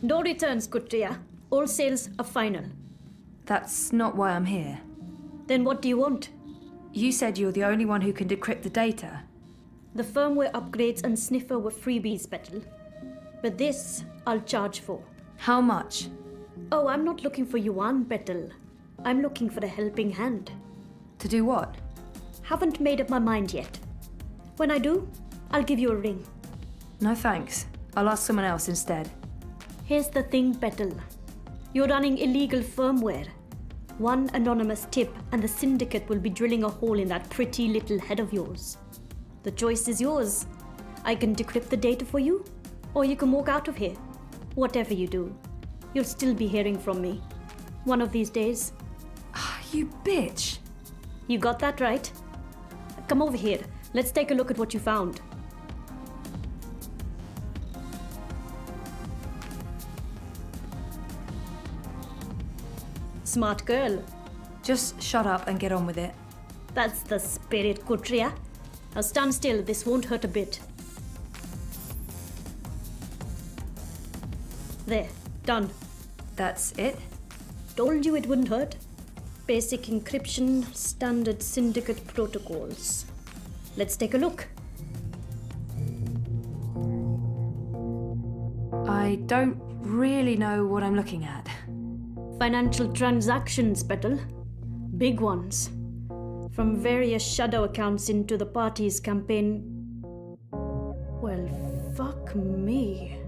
No returns, Kutria. All sales are final. That's not why I'm here. Then what do you want? You said you're the only one who can decrypt the data. The firmware upgrades and sniffer were freebies, Petal. But this, I'll charge for. How much? Oh, I'm not looking for yuan, Petal. I'm looking for a helping hand. To do what? Haven't made up my mind yet. When I do, I'll give you a ring. No thanks. I'll ask someone else instead. Here's the thing, Petal. You're running illegal firmware. One anonymous tip and the syndicate will be drilling a hole in that pretty little head of yours. The choice is yours. I can decrypt the data for you, or you can walk out of here. Whatever you do, you'll still be hearing from me. One of these days. You bitch! You got that right. Come over here. Let's take a look at what you found. Smart girl. Just shut up and get on with it. That's the spirit, Kutria. Now stand still, this won't hurt a bit. There, done. That's it? Told you it wouldn't hurt. Basic encryption, standard syndicate protocols. Let's take a look. I don't really know what I'm looking at. Financial transactions, Petal. Big ones. From various shadow accounts into the party's campaign. Well, fuck me.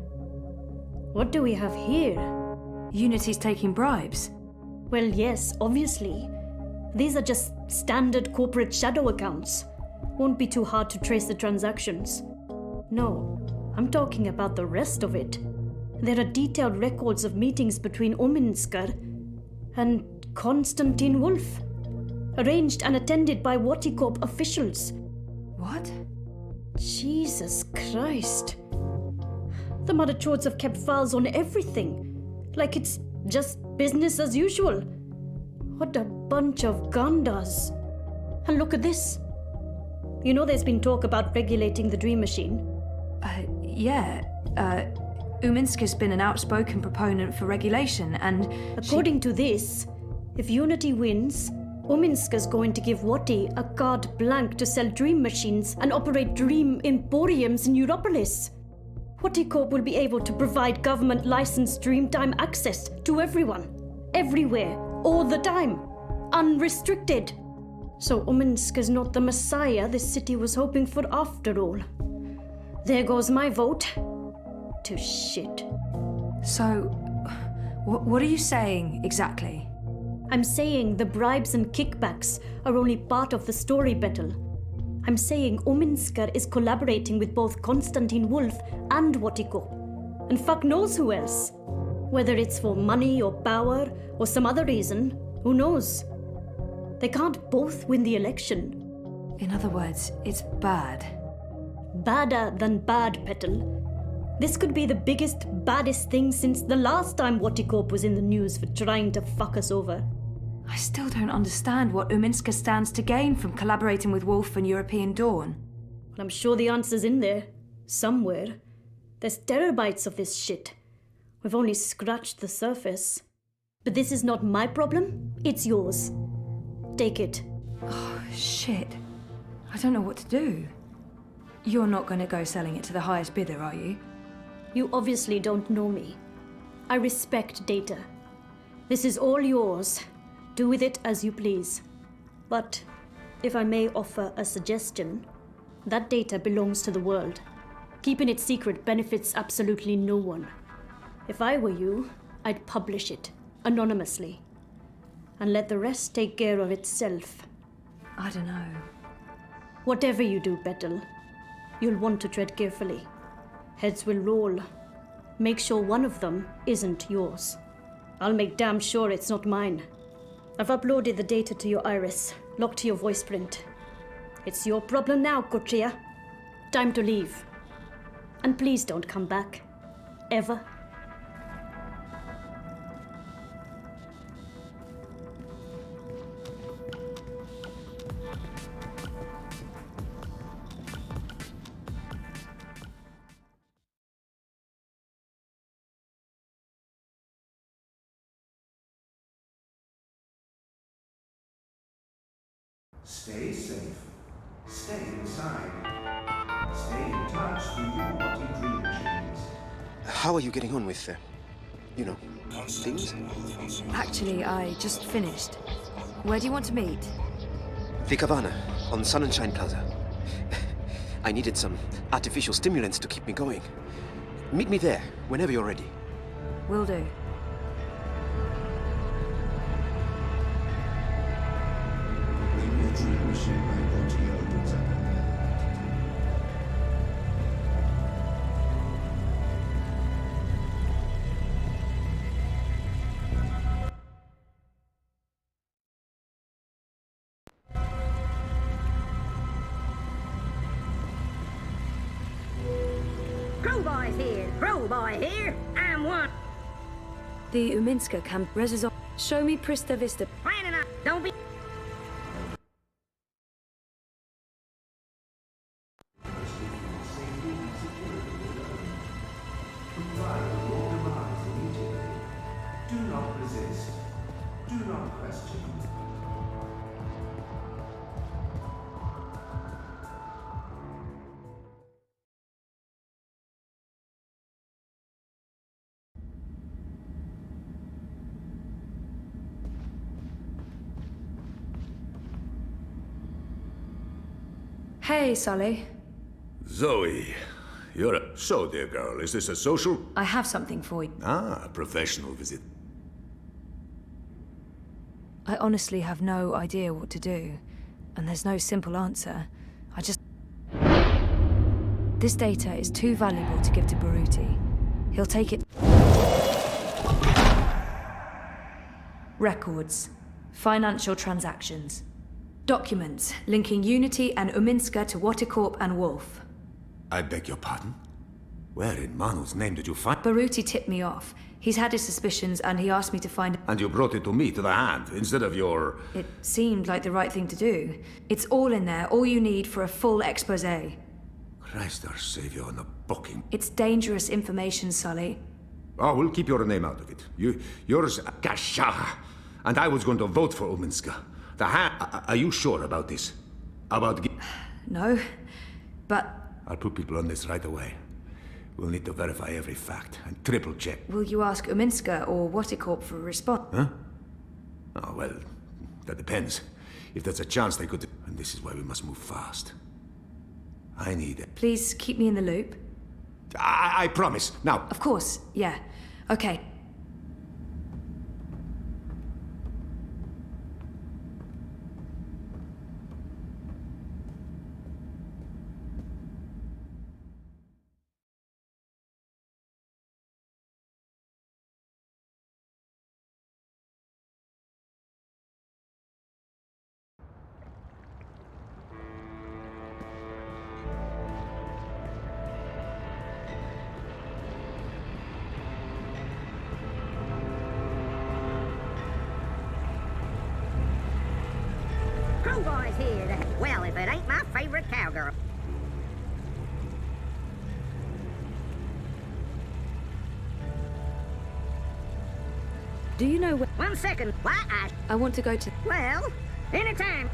What do we have here? Unity's taking bribes. Well, yes, obviously. These are just standard corporate shadow accounts. Won't be too hard to trace the transactions. No, I'm talking about the rest of it. There are detailed records of meetings between Ominsker and Konstantin Wolf, arranged and attended by Waticorp officials. What? Jesus Christ. The Mother Chords have kept files on everything, like it's just business as usual. What a bunch of gandas. And look at this. You know there's been talk about regulating the Dream Machine? Yeah. Uminska's been an outspoken proponent for regulation, and according to this, if Unity wins, Uminska's going to give Wati a carte blanche to sell dream machines and operate dream emporiums in Europolis. Waticorp will be able to provide government-licensed Dreamtime access to everyone, everywhere, all the time, unrestricted. So Uminska's not the messiah this city was hoping for after all. There goes my vote. To shit. So, what are you saying exactly? I'm saying the bribes and kickbacks are only part of the story, Petal. I'm saying Ominsker is collaborating with both Konstantin Wolf and Waticorp. And fuck knows who else. Whether it's for money or power or some other reason, who knows? They can't both win the election. In other words, it's bad. Badder than bad, Petal. This could be the biggest, baddest thing since the last time Waticorp was in the news for trying to fuck us over. I still don't understand what Uminska stands to gain from collaborating with Wolf and European Dawn. Well, I'm sure the answer's in there. Somewhere. There's terabytes of this shit. We've only scratched the surface. But this is not my problem, it's yours. Take it. Oh, shit. I don't know what to do. You're not going to go selling it to the highest bidder, are you? You obviously don't know me. I respect data. This is all yours. Do with it as you please. But, if I may offer a suggestion, that data belongs to the world. Keeping it secret benefits absolutely no one. If I were you, I'd publish it, anonymously. And let the rest take care of itself. I don't know. Whatever you do, Petal, you'll want to tread carefully. Heads will roll. Make sure one of them isn't yours. I'll make damn sure it's not mine. I've uploaded the data to your iris, locked to your voice print. It's your problem now, Kutria. Time to leave. And please don't come back. Ever. Stay safe. Stay inside. Stay in touch through your body dream machines. How are you getting on with, things? Actually, I just finished. Where do you want to meet? The Cabana, on Sun and Shine Plaza. I needed some artificial stimulants to keep me going. Meet me there, whenever you're ready. Will do. When your dream machine body opens up. Crowboy here. I'm one. The Uminska camp reses. Show me Prista Vista. Planning up. Don't be. Comply with all demands immediately. Do not resist. Do not question. Hey, Sully. Zoe, you're a... So, dear girl, is this a social? I have something for you. Ah, a professional visit. I honestly have no idea what to do, and there's no simple answer. This data is too valuable to give to Baruti. He'll take it. Records. Financial transactions. Documents linking Unity and Uminska to Watercorp and Wolf. I beg your pardon? Where in Manu's name did you find... Baruti tipped me off. He's had his suspicions and he asked me to find... And you brought it to me, to the hand, instead of your... It seemed like the right thing to do. It's all in there, all you need for a full exposé. Christ our Savior and the booking. It's dangerous information, Sully. Oh, we'll keep your name out of it. Yours, Kasha. And I was going to vote for Uminska. The hand... Are you sure about this? About... No, but... I'll put people on this right away. We'll need to verify every fact and triple check. Will you ask Uminska or Watercorp for a response? Huh? Oh, well, that depends. If there's a chance they could... And this is why we must move fast. I need it. Please keep me in the loop. I promise. Now. Of course, yeah. Okay. Crowboy's here. Well, if it ain't my favorite cowgirl. Do you know where... 1 second. Why, I want to go to... Well, anytime.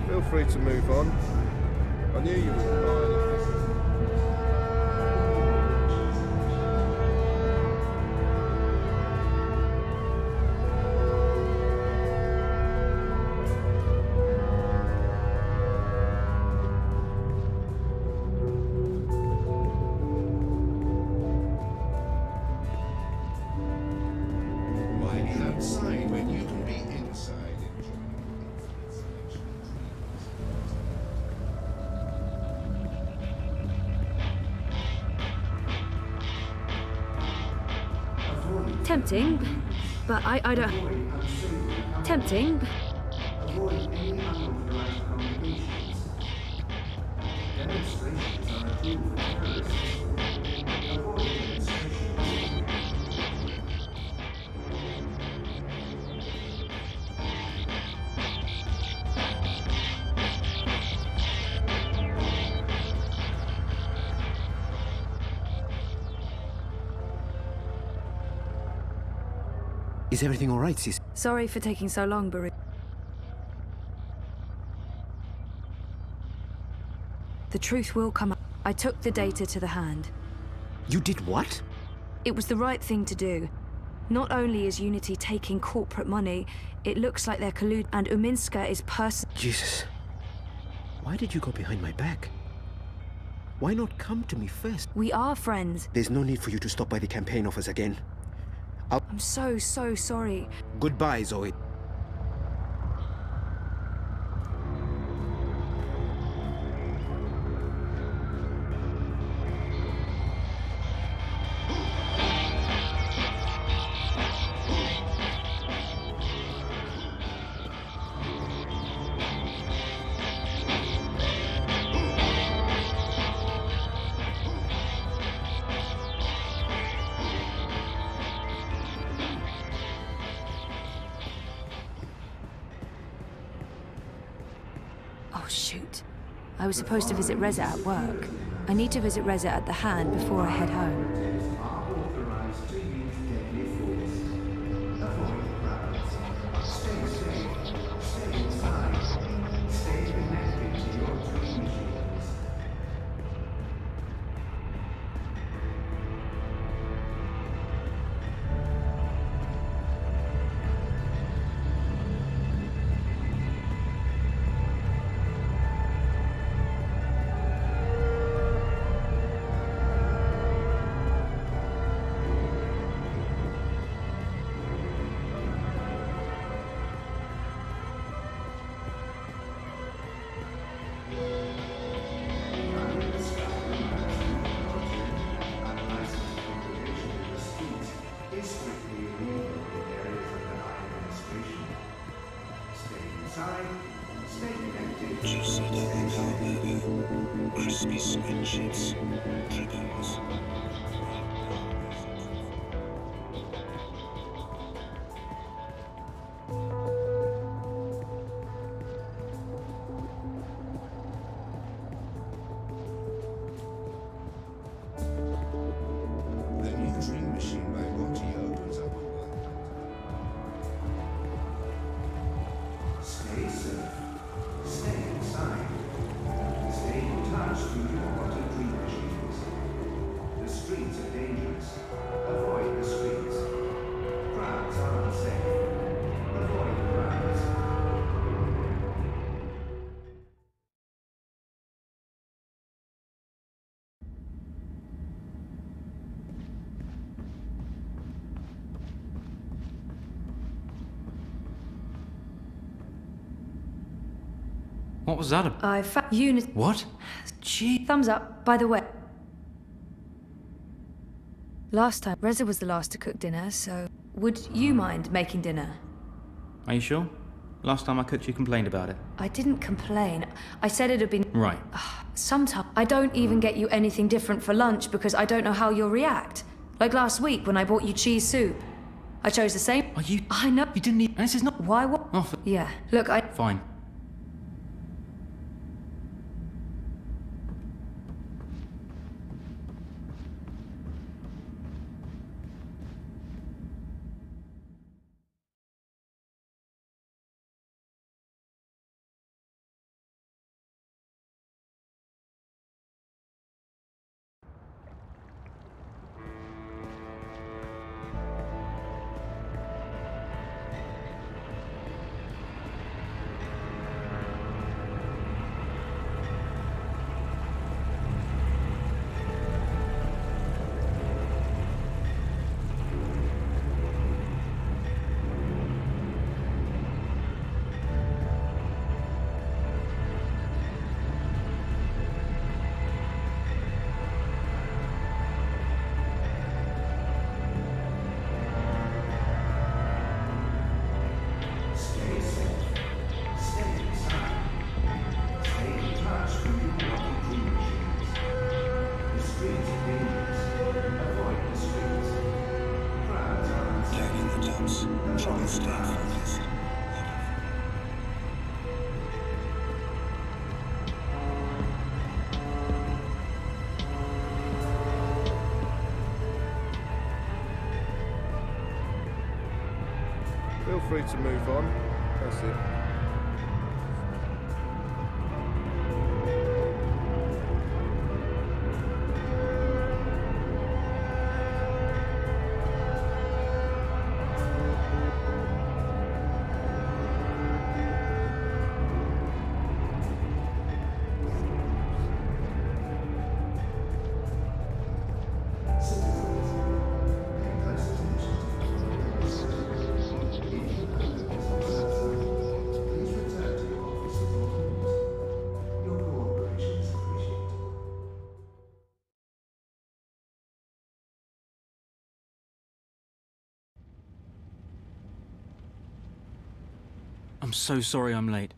Feel free to move on. I knew you wouldn't buy anything. Tempting, but I don't... Tempting, but... Avoid any unauthorized communications. Demonstrations are a tool for terrorists. Avoid demonstrations. Is everything all right, sis? Sorry for taking so long, Baru. The truth will come out. I took the data to the hand. You did what? It was the right thing to do. Not only is Unity taking corporate money, it looks like they're colluding, and Uminska is Jesus. Why did you go behind my back? Why not come to me first? We are friends. There's no need for you to stop by the campaign office again. I'm so sorry. Goodbye, Zoe. Oh, shoot. I was supposed to visit Reza at work. I need to visit Reza at the hand before I head home. Are authorized to use deadly force. Avoid crowds. Stay safe. Stay inside. Stay connected to your dream machines. Crispy squid chips, drippings. The new dream machine by Monty opens up a world. Stay safe. Stay inside. Stay in touch with your wanted dream machines. The streets are dangerous. Avoid the streets. Crowds are unsafe. Avoid crowds. What was that about? I found Unity. What? Gee. Thumbs up, by the way. Last time, Reza was the last to cook dinner, so would you mind making dinner? Are you sure? Last time I cooked, you complained about it. I didn't complain. I said it had been... Right. Sometimes I don't even get you anything different for lunch because I don't know how you'll react. Like last week when I bought you cheese soup. I chose the same... Are you... I know. You didn't eat... This is not... Why what? Oh, Yeah. Look, I... Fine. ships. Trouble stay focused. Feel free to move on. That's it. I'm so sorry I'm late.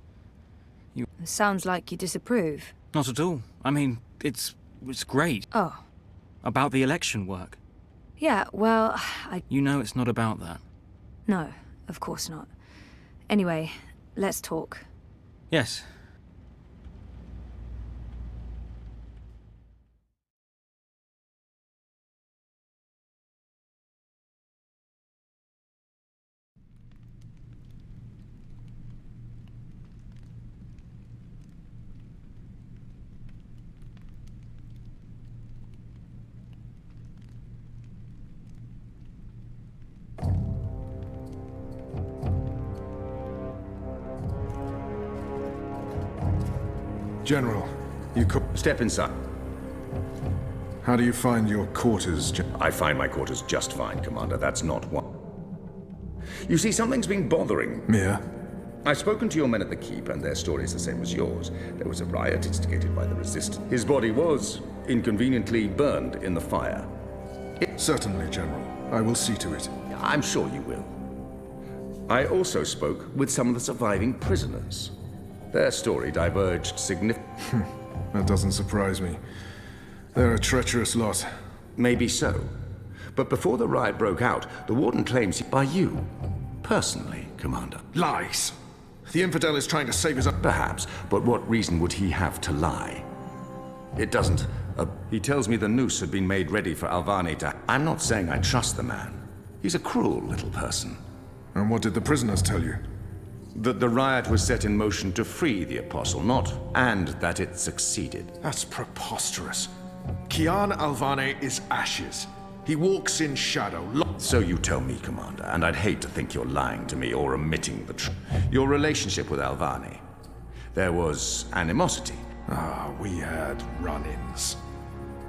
Sounds like you disapprove. Not at all. I mean, it's great. Oh. About the election work. Yeah, well, You know it's not about that. No, of course not. Anyway, let's talk. Yes. General, you Step inside. How do you find your quarters, I find my quarters just fine, Commander. That's not one. You see, something's been bothering. Mia? I've spoken to your men at the Keep, and their story's the same as yours. There was a riot instigated by the Resistance. His body was inconveniently burned in the fire. Certainly, General. I will see to it. I'm sure you will. I also spoke with some of the surviving prisoners. Their story diverged significantly. That doesn't surprise me. They're a treacherous lot. Maybe so. But before the riot broke out, the Warden claims by you. Personally, Commander. Lies! The infidel is trying to save his own. Perhaps, but what reason would he have to lie? It doesn't. He tells me the noose had been made ready for Alvani to... I'm not saying I trust the man. He's a cruel little person. And what did the prisoners tell you? That the riot was set in motion to free the Apostle, and that it succeeded. That's preposterous. Kian Alvane is ashes. He walks in shadow. So you tell me, Commander, and I'd hate to think you're lying to me or omitting the truth. Your relationship with Alvani. There was animosity. We had run-ins.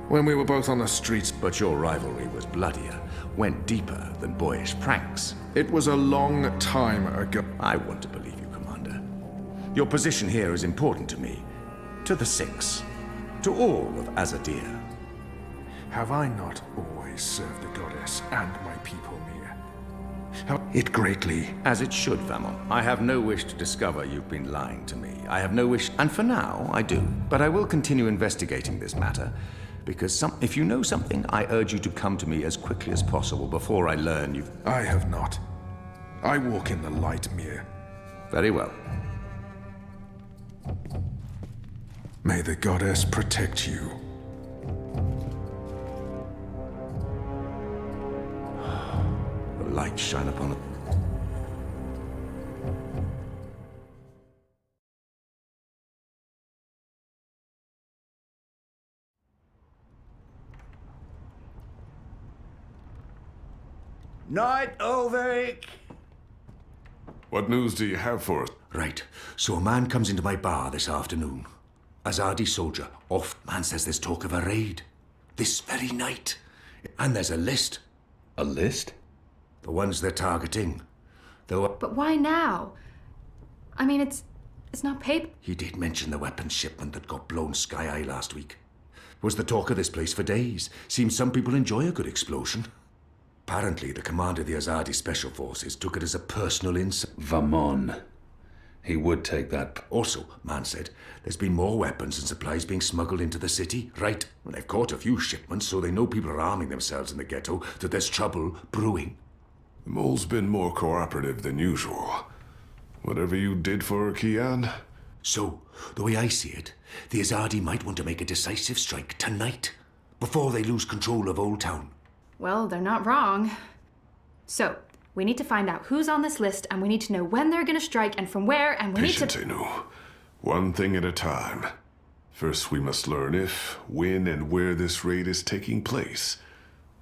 When we were both on the streets. But your rivalry was bloodier, went deeper than boyish pranks. It was a long time ago. I want to believe you, Commander. Your position here is important to me, to the Six, to all of Azadir. Have I not always served the goddess and my people, Mia? It greatly. As it should, Famon. I have no wish to discover you've been lying to me. I have no wish, and for now, I do. But I will continue investigating this matter, because if you know something, I urge you to come to me as quickly as possible before I learn you've... I have not. I walk in the light, Mia. Very well. May the goddess protect you. The light shine upon it. Night, Ulrich! What news do you have for us? Right. So a man comes into my bar this afternoon. Azadi soldier. Off. Man says there's talk of a raid. This very night. And there's a list. A list? The ones they're targeting. But why now? I mean, it's not paper. He did mention the weapons shipment that got blown sky high last week. Was the talk of this place for days. Seems some people enjoy a good explosion. Apparently, the commander of the Azadi Special Forces took it as a personal insult. Vamon. He would take that. Also, man said, there's been more weapons and supplies being smuggled into the city. Right. Well, they've caught a few shipments, so they know people are arming themselves in the ghetto, that there's trouble brewing. The mole's been more cooperative than usual. Whatever you did for her, Kian? So, the way I see it, the Azadi might want to make a decisive strike tonight, before they lose control of Old Town. Well, they're not wrong. So, we need to find out who's on this list, and we need to know when they're gonna strike and from where, and we need to... Patience, Inu. One thing at a time. First, we must learn if, when, and where this raid is taking place.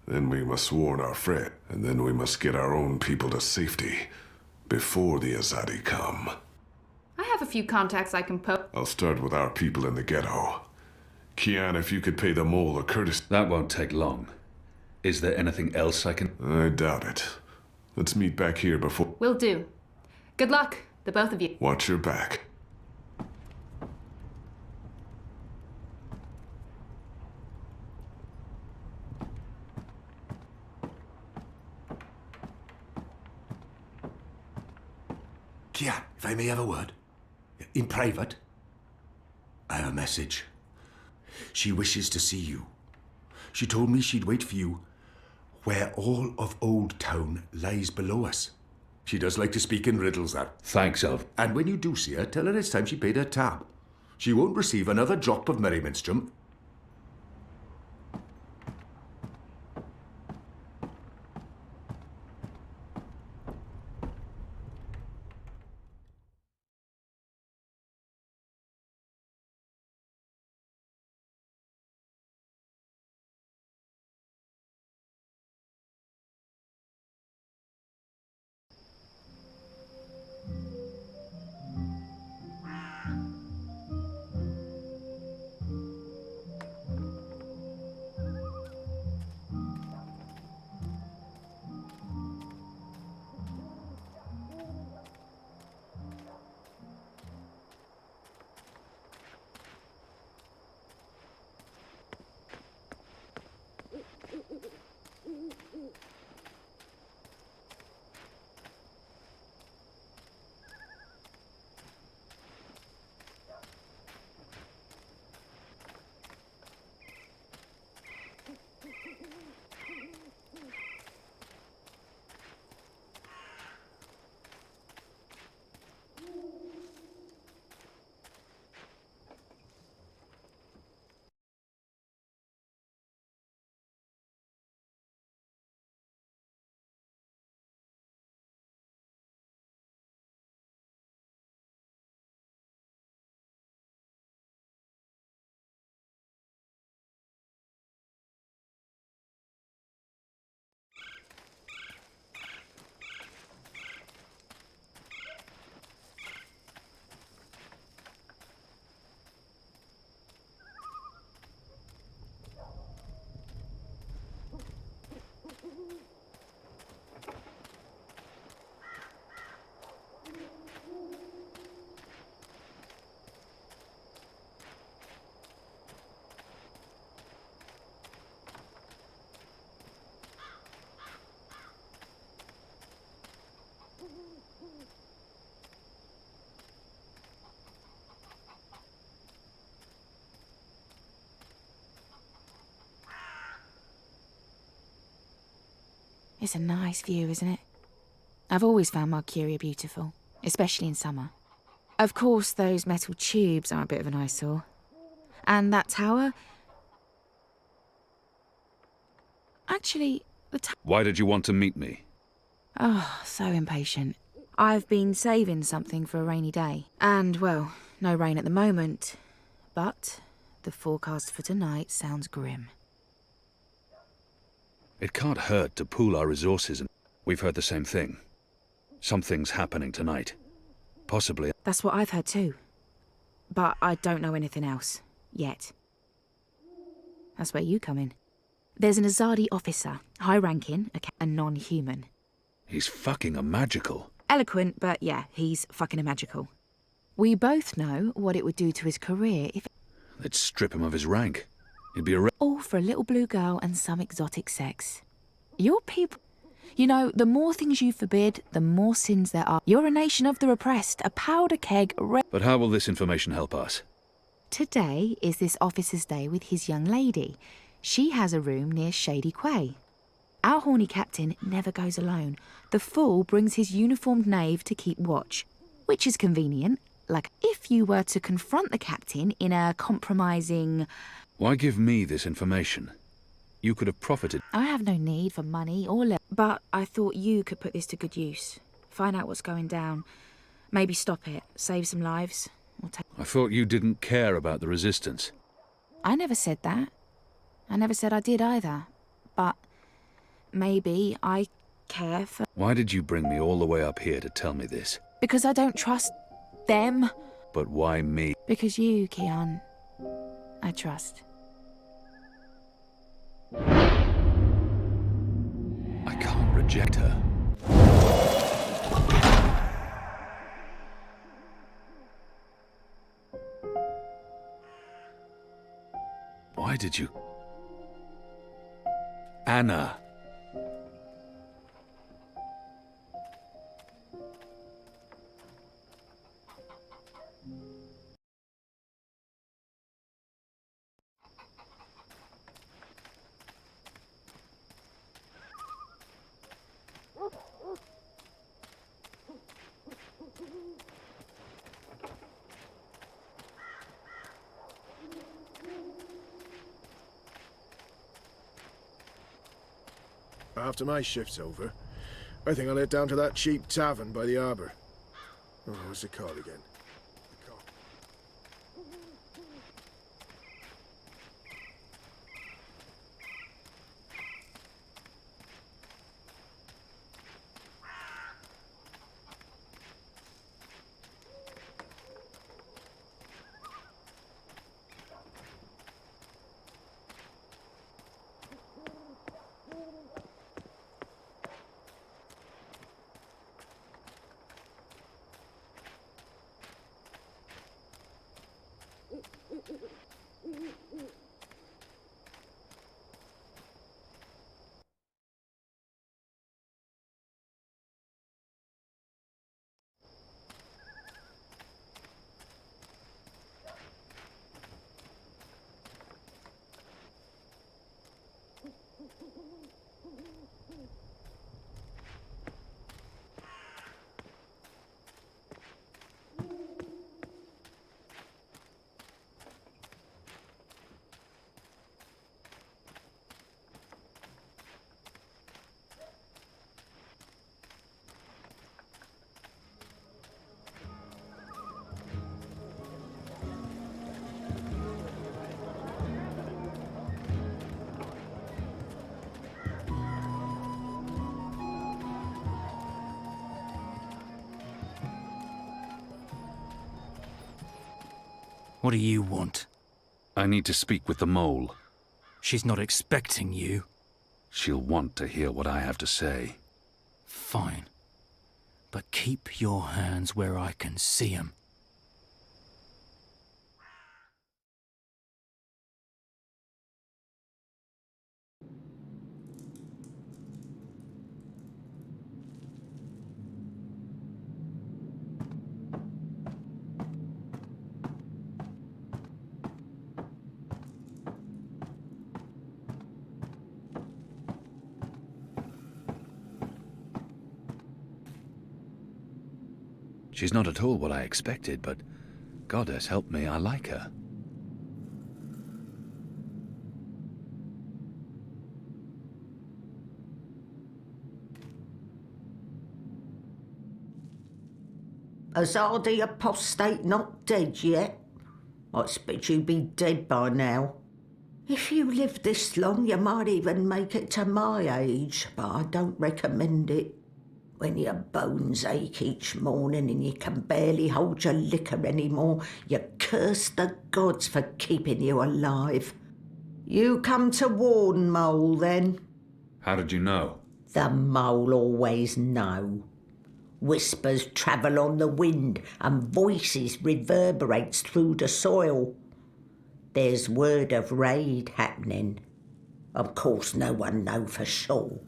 Then we must warn our friend, and then we must get our own people to safety before the Azadi come. I have a few contacts I can poke. I'll start with our people in the ghetto. Kian, if you could pay the mole a courtesy... That won't take long. Is there anything else I can... I doubt it. Let's meet back here before... Will do. Good luck, the both of you. Watch your back. Kian, if I may have a word. In private. I have a message. She wishes to see you. She told me she'd wait for you where all of Old Town lies below us. She does like to speak in riddles, that. Thanks, Elf. And when you do see her, tell her it's time she paid her tab. She won't receive another drop of merry minstrel. It's a nice view, isn't it? I've always found Marcuria beautiful, especially in summer. Of course, those metal tubes are a bit of an eyesore. And that tower... Actually, the Why did you want to meet me? Oh, so impatient. I've been saving something for a rainy day. And, well, no rain at the moment. But the forecast for tonight sounds grim. It can't hurt to pool our resources, and we've heard the same thing. Something's happening tonight. Possibly. That's what I've heard too. But I don't know anything else. Yet. That's where you come in. There's an Azadi officer, high-ranking, and non-human. He's fucking a magical. Eloquent, but yeah, he's fucking a magical. We both know what it would do to his career if... They'd strip him of his rank. He'd be all for a little blue girl and some exotic sex. Your people... You know, the more things you forbid, the more sins there are. You're a nation of the repressed, a powder keg... But how will this information help us? Today is this officer's day with his young lady. She has a room near Shady Quay. Our horny captain never goes alone. The fool brings his uniformed knave to keep watch, which is convenient. Like, if you were to confront the captain in a compromising... Why give me this information? You could have profited. I have no need for money or but I thought you could put this to good use. Find out what's going down. Maybe stop it, save some lives. Or I thought you didn't care about the resistance. I never said that. I never said I did either. But maybe I care for... Why did you bring me all the way up here to tell me this? Because I don't trust them. But why me? Because you, Kian, I trust. I can't reject her. Why did you... Anna. After my shift's over, I think I'll head down to that cheap tavern by the harbour. Oh, what's it called again? What do you want? I need to speak with the mole. She's not expecting you. She'll want to hear what I have to say. Fine. But keep your hands where I can see 'em. She's not at all what I expected, but Goddess help me, I like her. Azar the apostate not dead yet? I expect you'd be dead by now. If you live this long, you might even make it to my age, but I don't recommend it. When your bones ache each morning and you can barely hold your liquor anymore, you curse the gods for keeping you alive. You come to warn, Mole, then? How did you know? The Mole always know. Whispers travel on the wind and voices reverberates through the soil. There's word of raid happening. Of course, no one know for sure.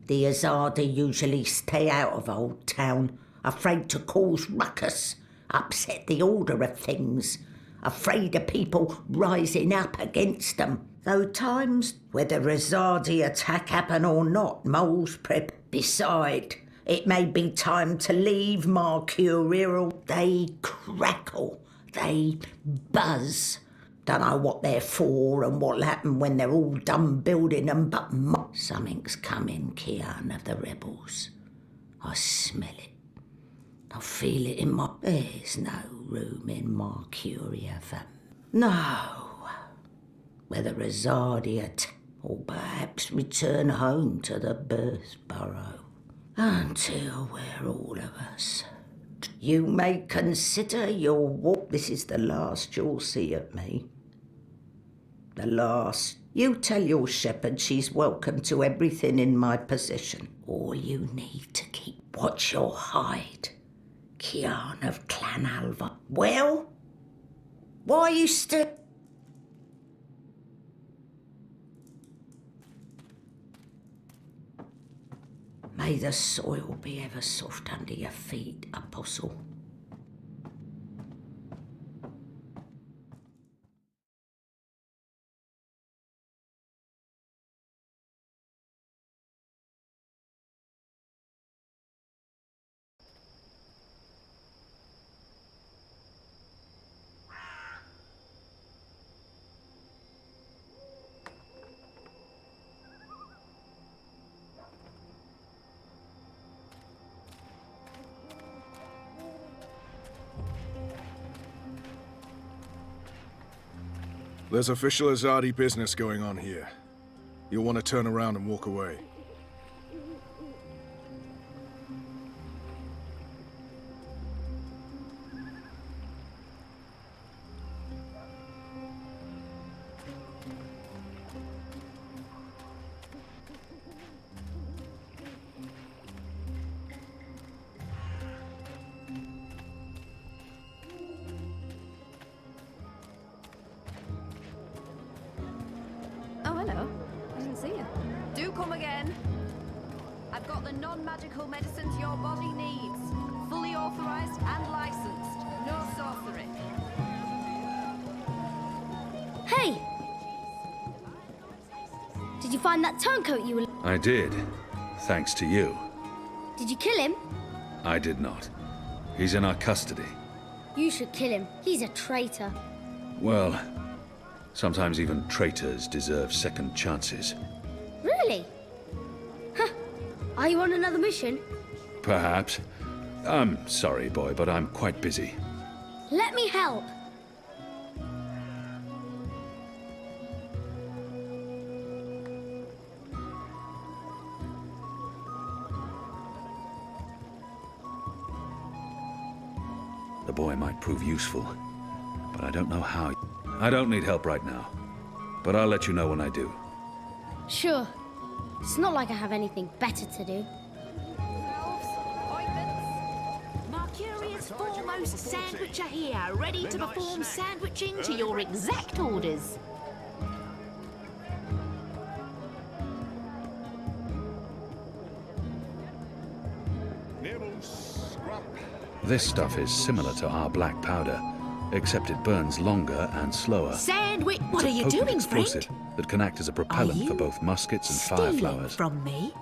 The Azadi usually stay out of Old Town, afraid to cause ruckus, upset the order of things, afraid of people rising up against them. Though times, whether Rezardi attack happen or not, moles prep. Beside, it may be time to leave Mercurial. They crackle, they buzz. Don't know what they're for and what'll happen when they're all done building them, but something's coming, Kian of the rebels. I smell it. I feel it in my... There's no room in Mercuria for... No. Whether Rezardi or perhaps return home to the birth burrow. Until we're all of us. You may consider your walk. This is the last you'll see of me. The last. You tell your shepherd she's welcome to everything in my possession. All you need to keep. Watch your hide. Kian of Clan Alva. Well? Why are you still... May the soil be ever soft under your feet, Apostle. There's official Azadi business going on here. You'll want to turn around and walk away. Oh, hello. I didn't see you. Do come again. I've got the non-magical medicines your body needs. Fully authorized and licensed. No sorcery. Hey! Did you find that turncoat you were... I did, thanks to you. Did you kill him? I did not. He's in our custody. You should kill him. He's a traitor. Well, sometimes even traitors deserve second chances. Really? Huh. Are you on another mission? Perhaps. I'm sorry, boy, but I'm quite busy. Let me help. The boy might prove useful, but I don't know how. I don't need help right now, but I'll let you know when I do. Sure. It's not like I have anything better to do. Mercuria's foremost sandwicher here, ready to perform sandwiching to your exact orders. This stuff is similar to our black powder, except it burns longer and slower. Sandwich, what are It's a you potent doing, explosive friend? that can act as a propellant for both muskets and Stealing fireflowers. from me?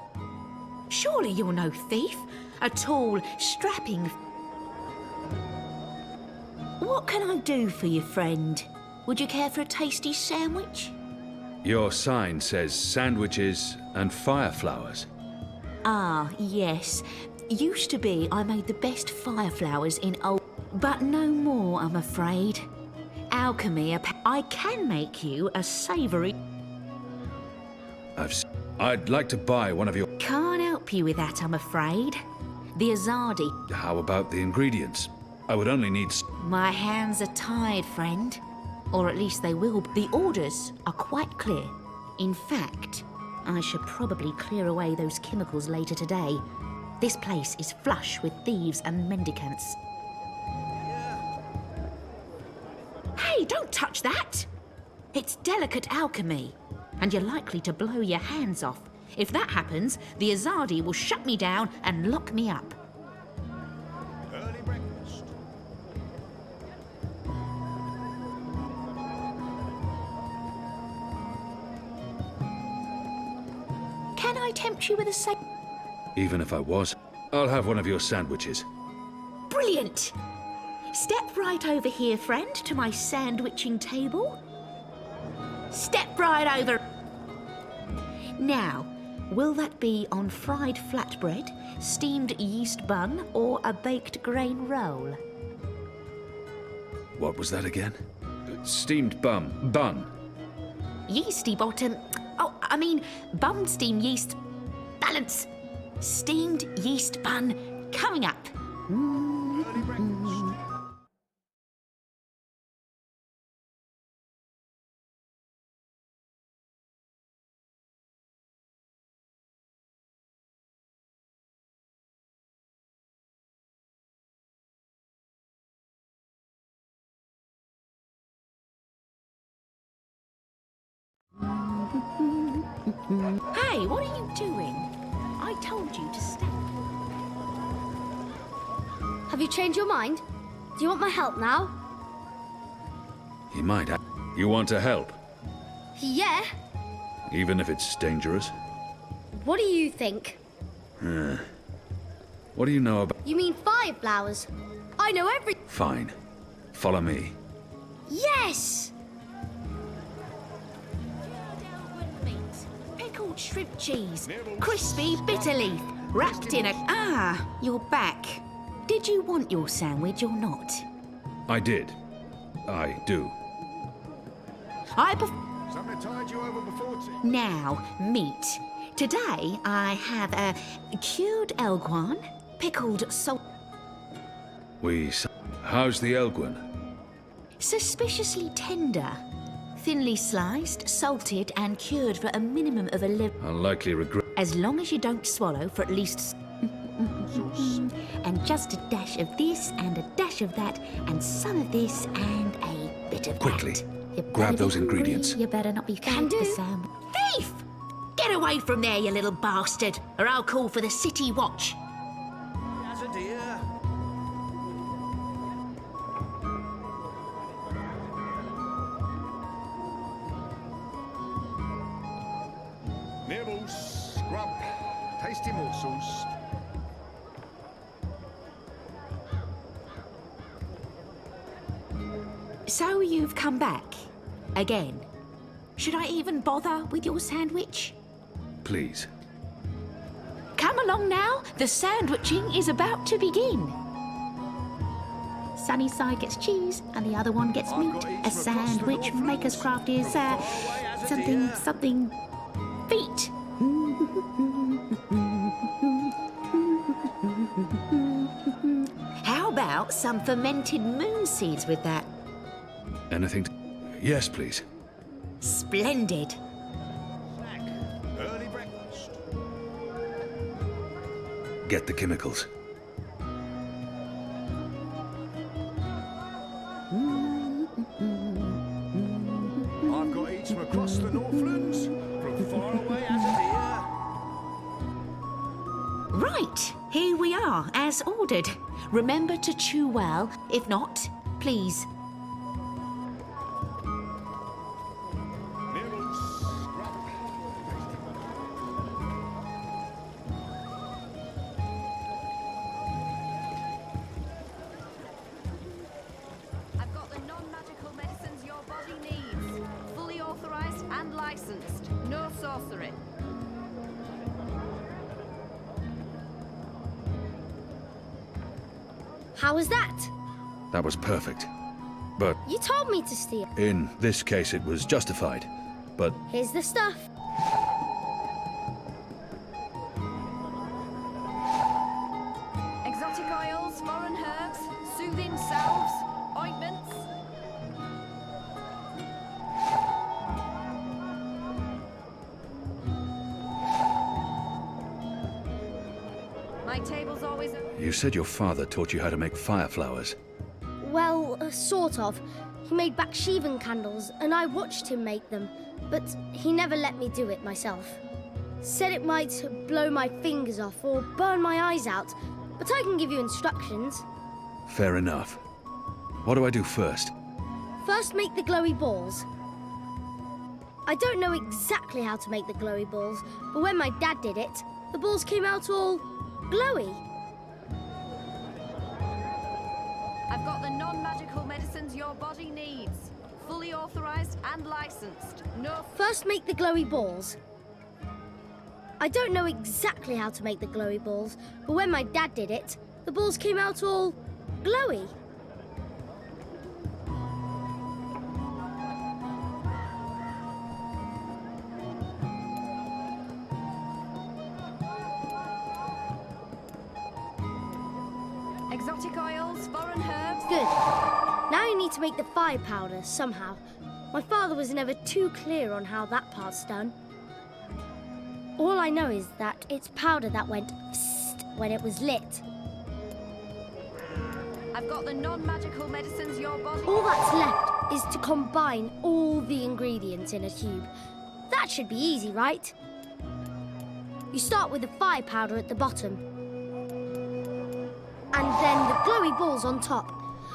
Surely you're no thief. A tall, strapping... What can I do for you, friend? Would you care for a tasty sandwich? Your sign says sandwiches and fireflowers. Ah, yes. Used to be I made the best fireflowers in old... But no more, I'm afraid. Alchemy, I can make you a savoury... I'd like to buy one of your... Can't help you with that, I'm afraid. The Azadi. How about the ingredients? I would only need... My hands are tied, friend. Or at least they will. The orders are quite clear. In fact, I should probably clear away those chemicals later today. This place is flush with thieves and mendicants. Hey, don't touch that! It's delicate alchemy, and you're likely to blow your hands off. If that happens, the Azadi will shut me down and lock me up. Early breakfast. Can I tempt you with a Even if I was, I'll have one of your sandwiches. Brilliant! Step right over here, friend, to my sandwiching table. Step right over. Now, will that be on fried flatbread, steamed yeast bun, or a baked grain roll? What was that again? Steamed bun. Yeasty bottom. Oh, I mean, bun steamed yeast. Balance. Steamed yeast bun coming up. Hey, what are you doing? I told you to step. Have you changed your mind? Do you want my help now? He might have. You want to help? Yeah. Even if it's dangerous? What do you think? What do you know about... You mean fire flowers? I know every... Fine. Follow me. Yes! Pickled shrimp cheese, crispy bitter leaf, wrapped in a... Ah, you're back. Did you want your sandwich or not? I did. I do. Something tied you over before Now, meat. Today I have a cured elguan, pickled salt... How's the elguin? Suspiciously tender. Thinly sliced, salted and cured for a minimum of 11... I'll likely regret... As long as you don't swallow for at least... and just a dash of this and a dash of that and some of this and a bit of Quickly. that. You Grab better those be hungry, ingredients. You better not be Can do. Thief! Get away from there, you little bastard, or I'll call for the city watch. As a dear. Nibbles, scrub, tasty morsels. So you've come back. Again. Should I even bother with your sandwich? Please. Come along now. The sandwiching is about to begin. Sunny side gets cheese and the other one gets meat. A sandwich maker's craft is something feet. How about some fermented moon seeds with that? Anything to... Yes, please. Splendid. Early breakfast. Get the chemicals. I've got eats from across the Northlands, from far away as a deer. Right, here we are, as ordered. Remember to chew well. If not, please. I've got the non-magical medicines your body needs. Fully authorized and licensed. No sorcery. How was that? That was perfect. But You told me to steal. in this case, it was justified. But Here's the stuff. Exotic oils, foreign herbs, soothing salves, ointments. My table's always open. you said your father taught you how to make fire flowers. Well, sort of. He made Bakshivan candles, and I watched him make them, but he never let me do it myself. Said it might blow my fingers off or burn my eyes out, but I can give you instructions. Fair enough. What do I do first? First, make the glowy balls. I don't know exactly how to make the glowy balls, but when my dad did it, the balls came out all glowy. I've got the non-magical medicines your body needs. Fully authorized and licensed. No... First make the glowy balls. I don't know exactly how to make the glowy balls, but when my dad did it, the balls came out all glowy. Exotic oils, foreign herbs... Good. Now you need to make the fire powder somehow. My father was never too clear on how that part's done. All I know is that it's powder that went psst when it was lit. I've got the non-magical medicines your body... All that's left is to combine all the ingredients in a tube. That should be easy, right? You start with the fire powder at the bottom. And then the glowy balls on top,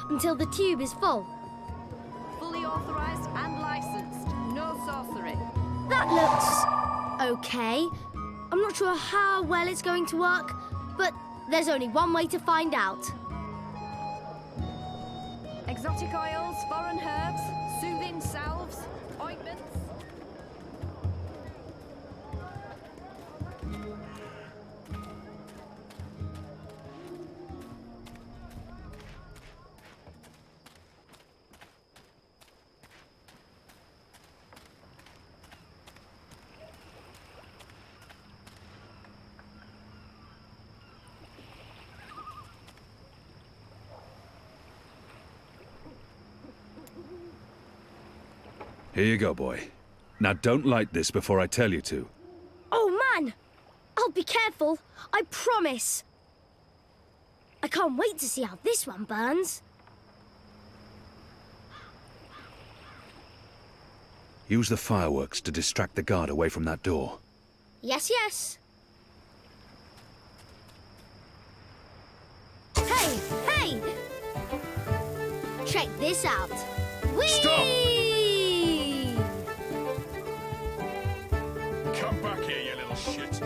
until the tube is full. Fully authorized and licensed. No sorcery. That looks okay. I'm not sure how well it's going to work, but there's only one way to find out. Exotic oils, foreign herbs, soothing salves, ointments... Here you go, boy. Now don't light this before I tell you to. Oh, man! I'll be careful, I promise. I can't wait to see how this one burns. Use the fireworks to distract the guard away from that door. Yes, yes. Hey, hey! Check this out. Whee! Stop! Come back here, you little shit.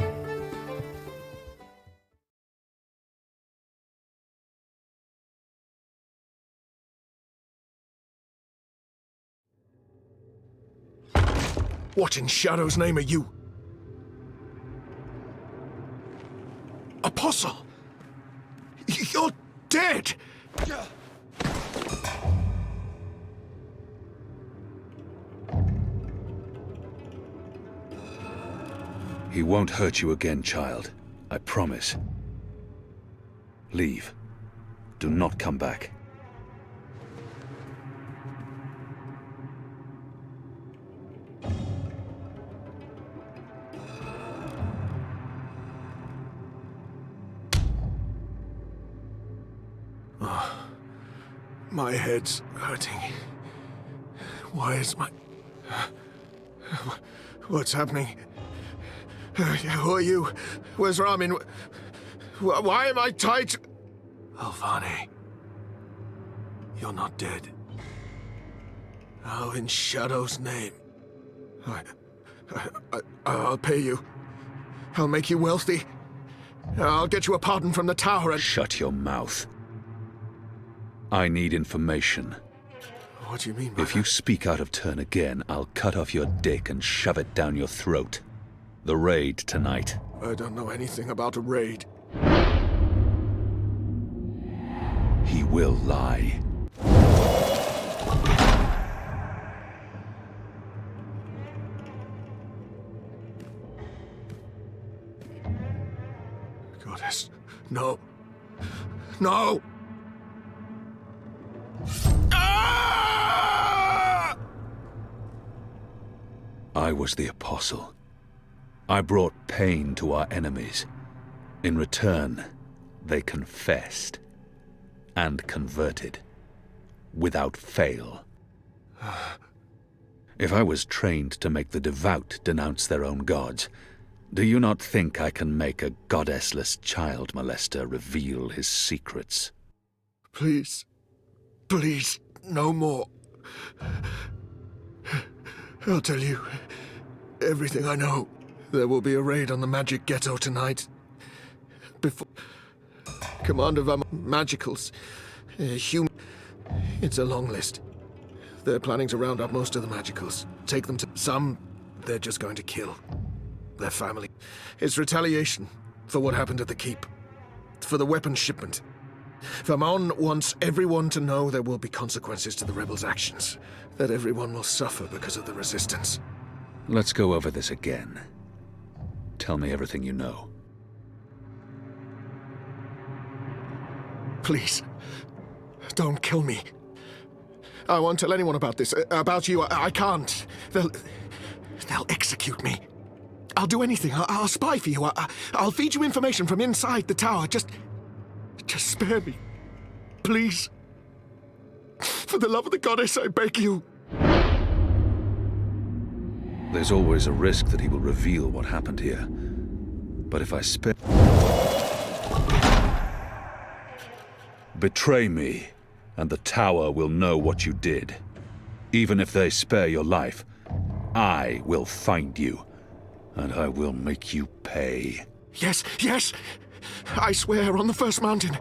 What in Shadow's name are you? Apostle! You're dead! He won't hurt you again, child. I promise. Leave. Do not come back. Oh, my head's hurting. Why is my... What's happening? Who are you? Where's Ramin? Why am I tied to... Alvane. You're not dead. How in Shadow's name? I'll pay you. I'll make you wealthy. I'll get you a pardon from the tower and... Shut your mouth. I need information. What do you mean by If you speak out of turn again, I'll cut off your dick and shove it down your throat. The raid tonight. I don't know anything about a raid. He will lie. Goddess, no. No! I was the apostle. I brought pain to our enemies. In return, they confessed and converted, without fail. If I was trained to make the devout denounce their own gods, do you not think I can make a goddessless child molester reveal his secrets? Please. Please, no more. I'll tell you everything I know. There will be a raid on the Magic Ghetto tonight. Before... Commander of our Magicals. Human... It's a long list. They're planning to round up most of the Magicals. Take them to... Some, they're just going to kill. Their family. It's retaliation for what happened at the Keep. For the weapons shipment. Vermon wants everyone to know there will be consequences to the rebels' actions. That everyone will suffer because of the resistance. Let's go over this again. Tell me everything you know. Please, don't kill me. I won't tell anyone about this. About you, I can't. They'll execute me. I'll do anything. I'll spy for you. I'll feed you information from inside the tower. Just spare me. Please. For the love of the goddess, I beg you. There's always a risk that he will reveal what happened here. But if I spare... Betray me, and the tower will know what you did. Even if they spare your life, I will find you, and I will make you pay. Yes, yes! I swear, on the first mountain.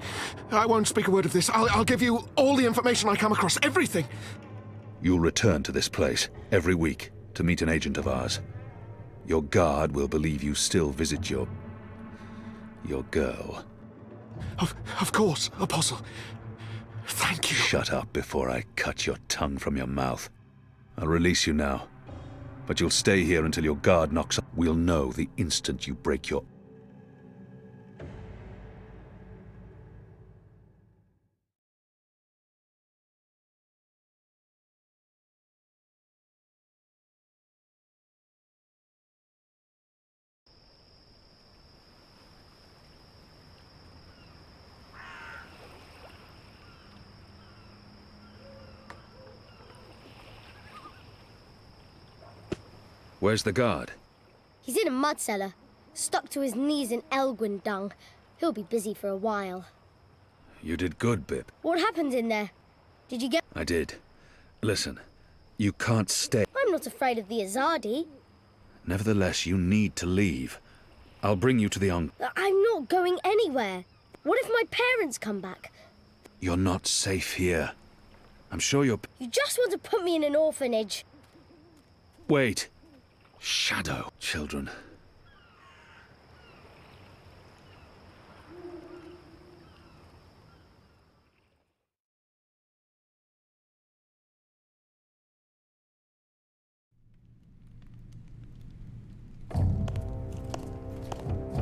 I won't speak a word of this. I'll give you all the information I come across, everything! You'll return to this place every week to meet an agent of ours. Your guard will believe you still visit your girl. Of course, Apostle. Thank you. Shut up before I cut your tongue from your mouth. I'll release you now, but you'll stay here until your guard knocks up. We'll know the instant you break your... Where's the guard? He's in a mud cellar, stuck to his knees in Elgwyn dung. He'll be busy for a while. You did good, Bib. What happened in there? Did you get... I did. Listen, you can't stay. I'm not afraid of the Azadi. Nevertheless, you need to leave. I'll bring you to the I'm not going anywhere. What if my parents come back? You're not safe here. I'm sure you're... You just want to put me in an orphanage. Wait. Shadow children.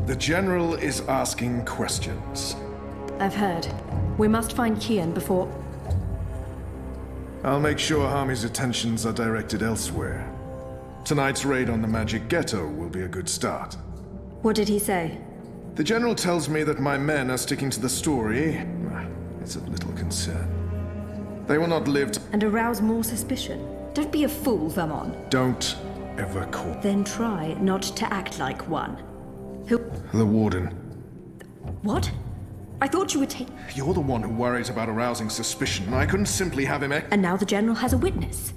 The General is asking questions. I've heard. We must find Kian before... I'll make sure Harmy's attentions are directed elsewhere. Tonight's raid on the Magic Ghetto will be a good start. What did he say? The General tells me that my men are sticking to the story. It's of little concern. They will not live to... And arouse more suspicion. Don't be a fool, Vermon. Don't ever call... Then try not to act like one. Who... The Warden. What? I thought you would take... You're the one who worries about arousing suspicion. I couldn't simply have him... And now the General has a witness.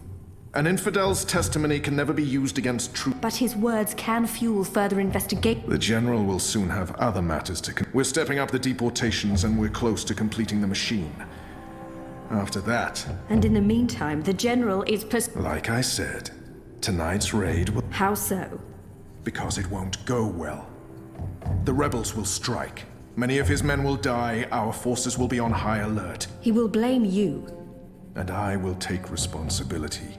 An infidel's testimony can never be used against truth. But his words can fuel further investigation. The General will soon have other matters to... We're stepping up the deportations and we're close to completing the machine. After that... And in the meantime, the General is Like I said, tonight's raid will... How so? Because it won't go well. The rebels will strike. Many of his men will die. Our forces will be on high alert. He will blame you. And I will take responsibility.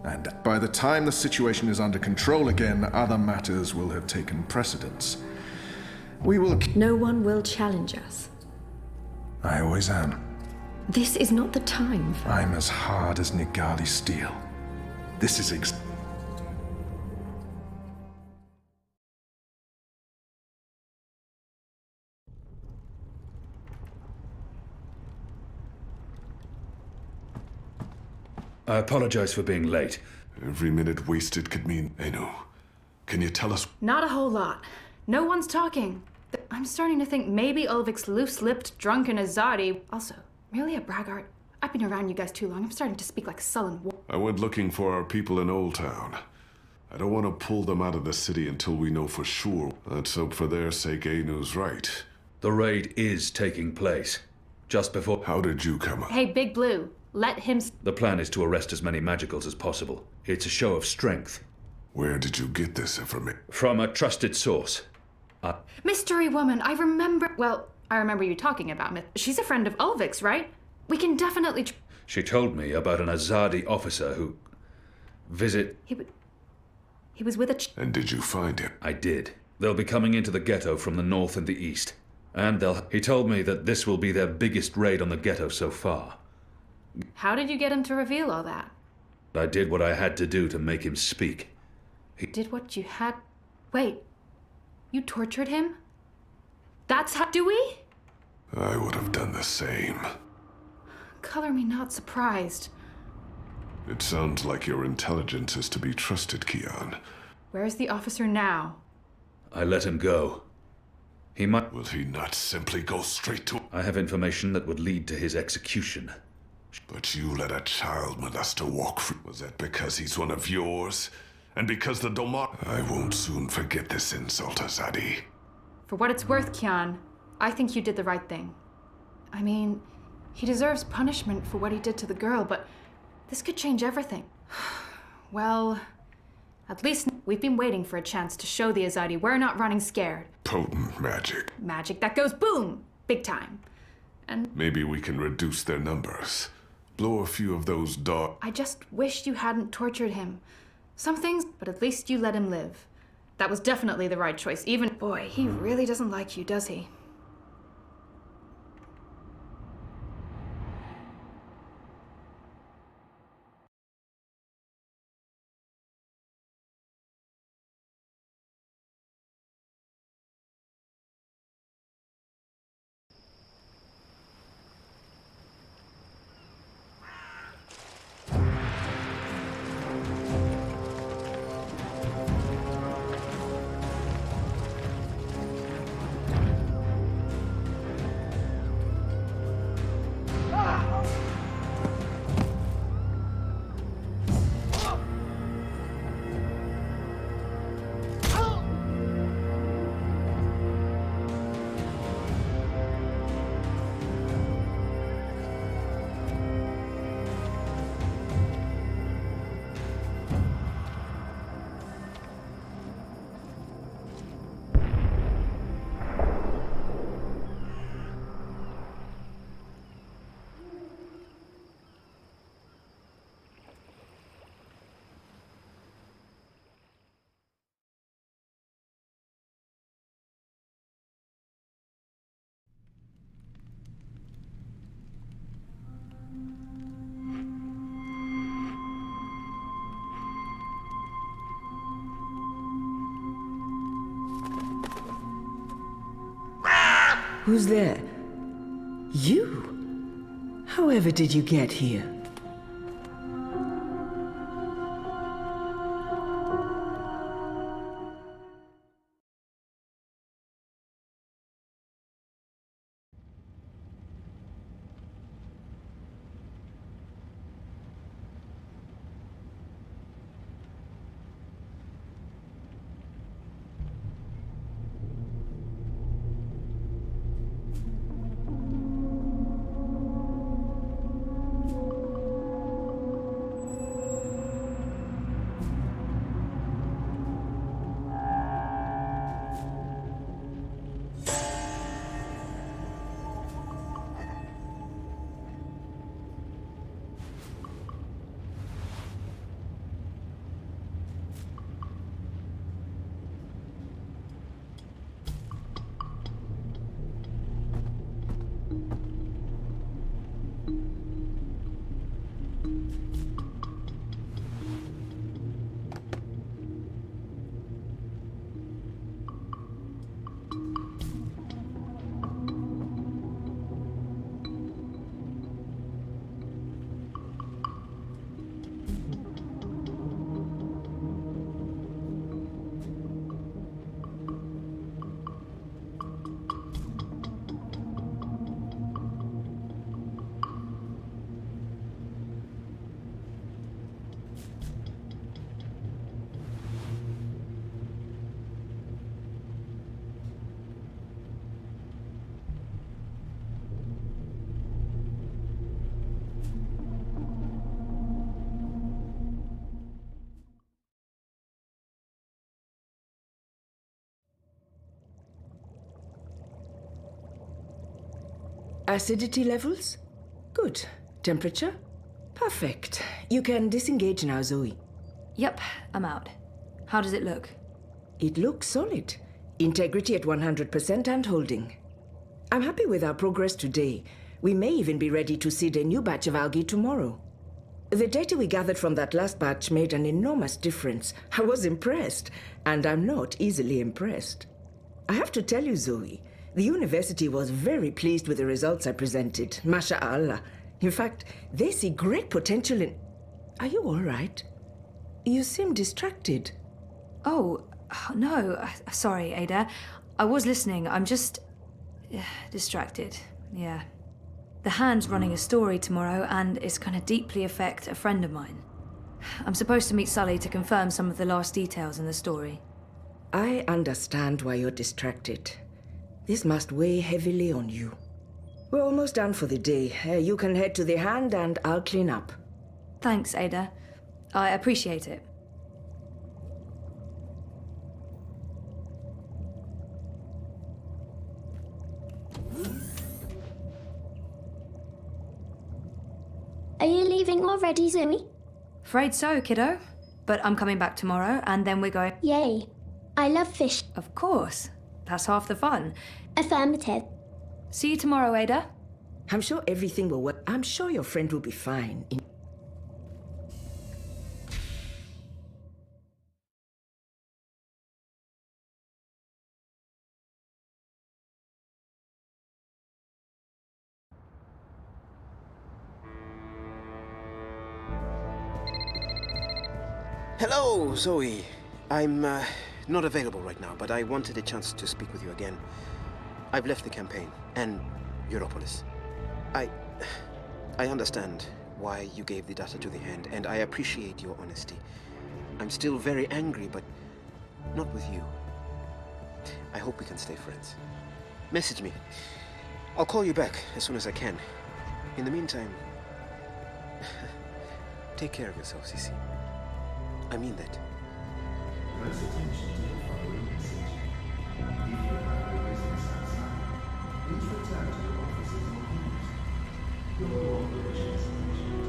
And by the time the situation is under control again, other matters will have taken precedence. We will... No one will challenge us. I always am. This is not the time for... I'm as hard as Nigali steel. This is I apologize for being late. Every minute wasted could mean... Anu, can you tell us... Not a whole lot. No one's talking. I'm starting to think maybe Ulvik's loose-lipped, drunken Azadi. Also, really a braggart. I've been around you guys too long. I'm starting to speak like a sullen wolf. I went looking for our people in Old Town. I don't want to pull them out of the city until we know for sure. Let's hope for their sake Ainu's right. The raid is taking place. Just before... How did you come up? Hey, Big Blue, let him... The plan is to arrest as many magicals as possible. It's a show of strength. Where did you get this information? From a trusted source. Mystery woman, I remember... Well, I remember you talking about me. She's a friend of Ulvik's, right? We can definitely... She told me about an Azadi officer who... He was with a... And did you find him? I did. They'll be coming into the ghetto from the north and the east. And he told me that this will be their biggest raid on the ghetto so far. How did you get him to reveal all that? I did what I had to do to make him speak. Did what you had... Wait. You tortured him? That's how... Do we? I would have done the same. Color me not surprised. It sounds like your intelligence is to be trusted, Kian. Where's the officer now? I let him go. He might... Will he not simply go straight to... I have information that would lead to his execution. But you let a child molester walk free. Was that because he's one of yours? And because the Domar... I won't soon forget this insult, Azadi. For what it's worth, Kian, I think you did the right thing. I mean, he deserves punishment for what he did to the girl, but this could change everything. Well, at least we've been waiting for a chance to show the Azadi we're not running scared. Potent magic. Magic that goes boom! Big time. And maybe we can reduce their numbers. Blow a few of those dark... I just wish you hadn't tortured him. Some things, but at least you let him live. That was definitely the right choice, even... Boy, he really doesn't like you, does he? Who's there? You? However did you get here? Acidity levels? Good. Temperature? Perfect. You can disengage now, Zoe. Yep, I'm out. How does it look? It looks solid. Integrity at 100% and holding. I'm happy with our progress today. We may even be ready to seed a new batch of algae tomorrow. The data we gathered from that last batch made an enormous difference. I was impressed, and I'm not easily impressed. I have to tell you, Zoe, the university was very pleased with the results I presented. Masha'Allah. In fact, they see great potential in... Are you all right? You seem distracted. Oh, no. Sorry, Ada. I was listening. I'm just... distracted. Yeah. The Hand's running a story tomorrow, and it's going to deeply affect a friend of mine. I'm supposed to meet Sully to confirm some of the last details in the story. I understand why you're distracted. This must weigh heavily on you. We're almost done for the day. You can head to the Hand and I'll clean up. Thanks, Ada. I appreciate it. Are you leaving already, Zoe? Afraid so, kiddo. But I'm coming back tomorrow, and then we're going... Yay. I love fish. Of course. That's half the fun. Affirmative. See you tomorrow, Ada. I'm sure everything will work. I'm sure your friend will be fine. Hello, Zoe. I'm not available right now, but I wanted a chance to speak with you again. I've left the campaign and Europolis. I understand why you gave the data to the Hand, and I appreciate your honesty. I'm still very angry, but not with you. I hope we can stay friends. Message me. I'll call you back as soon as I can. In the meantime, take care of yourself, Sisi. I mean that. Close attention to the following message. If you have no business outside, please return to your offices or unit. Your cooperation is appreciated.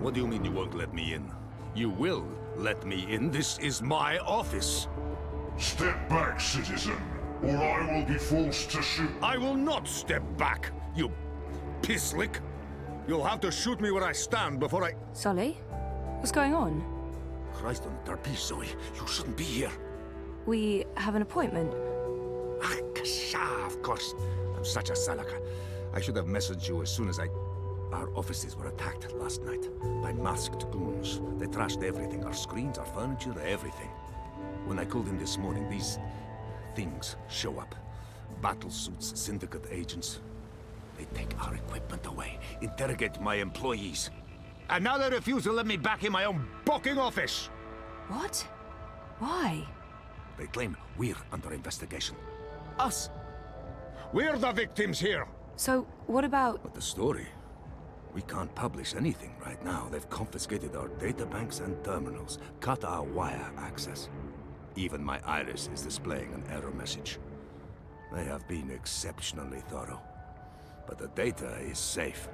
What do you mean you won't let me in? You will let me in. This is my office. Step back, citizen, or I will be forced to shoot. I will not step back, you pisslick. You'll have to shoot me where I stand before I... Sully? What's going on? Christ on Tarpis, Zoe. You shouldn't be here. We have an appointment. Ah, kasha, of course. I'm such a salaka. I should have messaged you as soon as Our offices were attacked last night by masked goons. They trashed everything. Our screens, our furniture, everything. When I called in this morning, these things show up. Battle suits, syndicate agents. They take our equipment away, interrogate my employees. And now they refuse to let me back in my own booking office! What? Why? They claim we're under investigation. Us! We're the victims here! So, what about... But the story... We can't publish anything right now. They've confiscated our databanks and terminals, cut our wire access. Even my iris is displaying an error message. They have been exceptionally thorough. But the data is safe.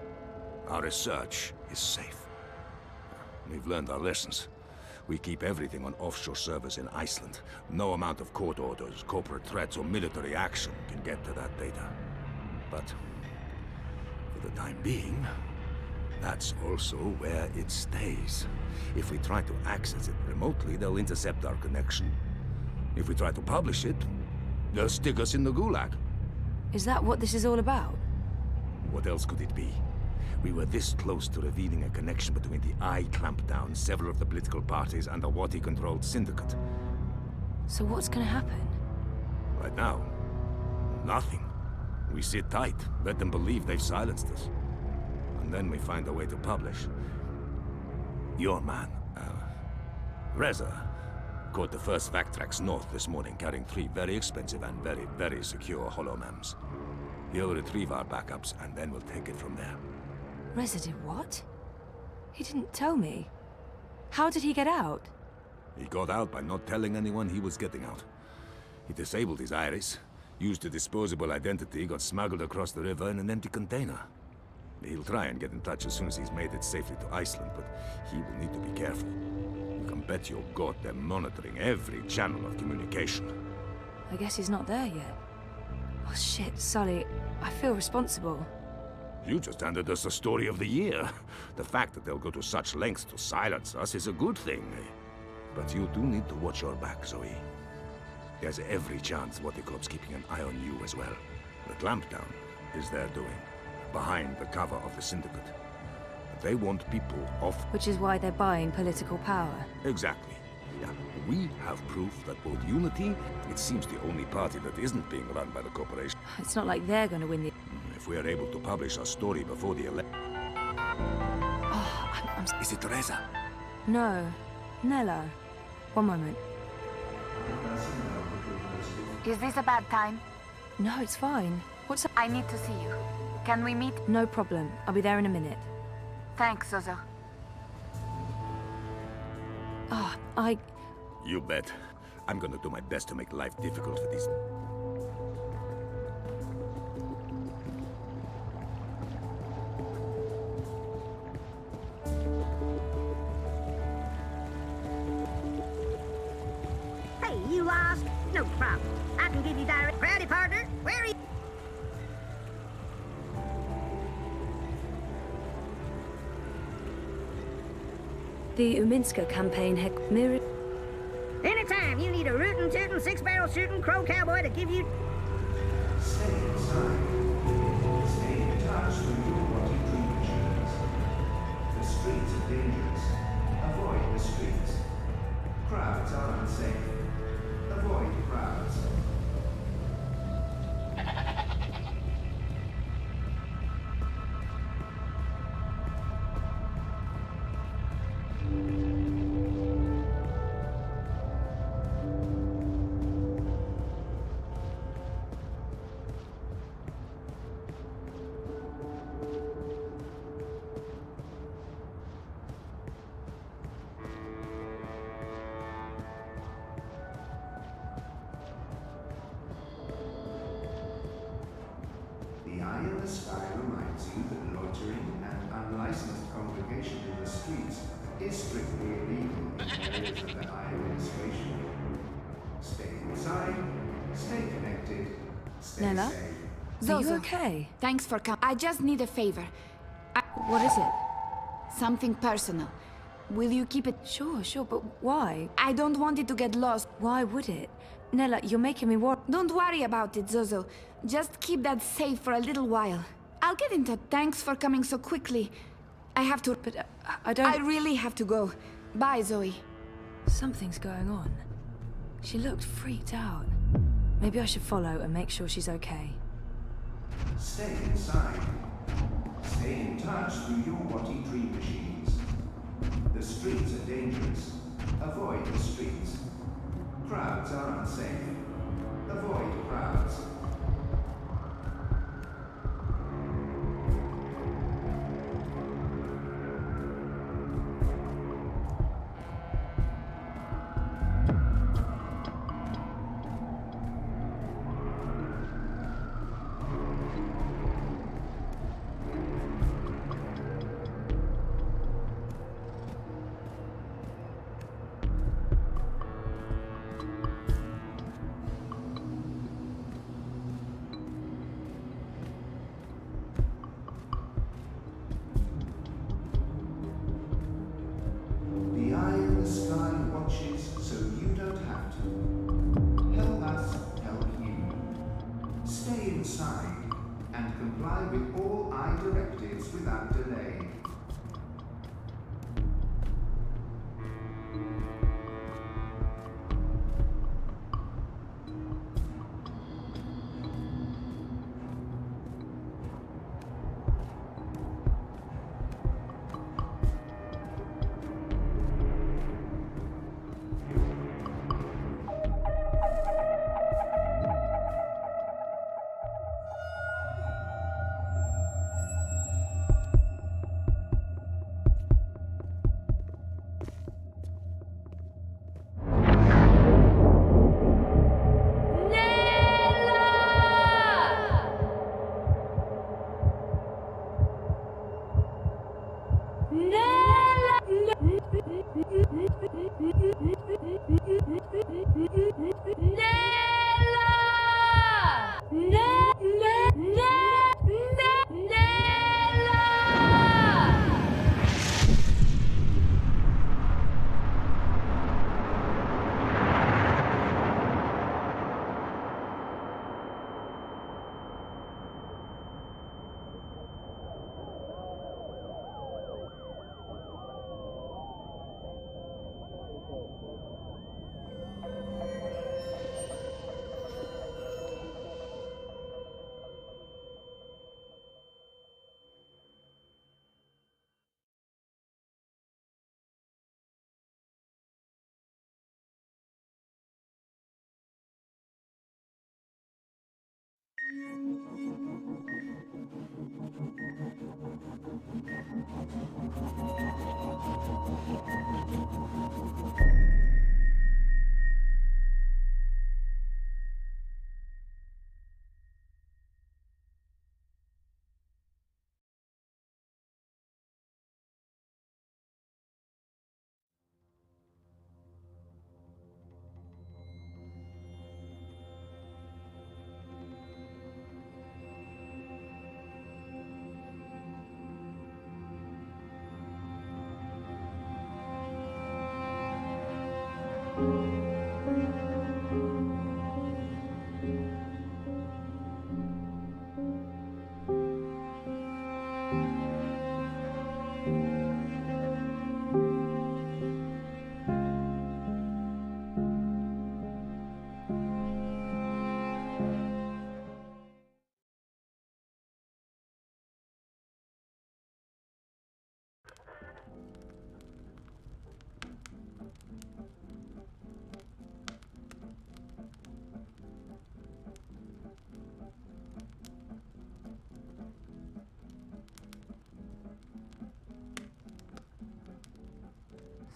Our research is safe. We've learned our lessons. We keep everything on offshore servers in Iceland. No amount of court orders, corporate threats, or military action can get to that data. But for the time being, that's also where it stays. If we try to access it remotely, they'll intercept our connection. If we try to publish it, they'll stick us in the gulag. Is that what this is all about? What else could it be? We were this close to revealing a connection between the Eye clampdown, several of the political parties, and the Wati-controlled syndicate. So what's gonna happen? Right now, nothing. We sit tight, let them believe they've silenced us. and then we find a way to publish. Your man, Reza, caught the first Vactrax north this morning, carrying 3 very expensive and very, very secure holomems. He'll retrieve our backups, and then we'll take it from there. Reza did what? He didn't tell me. How did he get out? He got out by not telling anyone he was getting out. He disabled his iris, used a disposable identity, got smuggled across the river in an empty container. He'll try and get in touch as soon as he's made it safely to Iceland, but he will need to be careful. You can bet your god they're monitoring every channel of communication. I guess he's not there yet. Oh shit, Sully, I feel responsible. You just handed us the story of the year. The fact that they'll go to such lengths to silence us is a good thing. But you do need to watch your back, Zoe. There's every chance Watercorp's keeping an eye on you as well. The clampdown is their doing, behind the cover of the Syndicate. They want people off. Which is why they're buying political power. Exactly. Yeah, we have proof that both Unity, it seems the only party that isn't being run by the corporation. It's not like they're going to win the... If we are able to publish our story before the election... Oh, Is it Teresa? No. Nella. One moment. Is this a bad time? No, it's fine. What's up? I need to see you. Can we meet? No problem. I'll be there in a minute. Thanks, Zozo. You bet. I'm gonna do my best to make life difficult for these... Hey, you lost? No problem. I can give you direct... Howdy, partner. Where are you? The Uminska campaign had mirrored... Anytime you need a rootin' tootin' 6-barrel shooting crow cowboy to give you... Stay inside. Stay in touch with your body dream machines. The streets are dangerous. Avoid the streets. Crowds are unsafe. Avoid crowds. The eye in the sky reminds you that loitering and unlicensed congregation in the streets is strictly illegal in areas of the Eye administration. Stay inside, stay connected, stay Nella? safe. Are you okay? Thanks for coming. I just need a favor. What is it? Something personal. Will you keep it? Sure, but why? I don't want it to get lost. Why would it? Nella, you're making me worry. Don't worry about it, Zozo. Just keep that safe for a little while. I'll get into... Thanks for coming so quickly. I have to... But I don't... I really have to go. Bye, Zoe. Something's going on. She looked freaked out. Maybe I should follow and make sure she's okay. Stay inside. Stay in touch through your body dream machines. The streets are dangerous. Avoid the streets. Crowds are unsafe. Avoid crowds. The eye in the sky watches so you don't have to. Help us help you. Stay inside and comply with all eye directives without delay.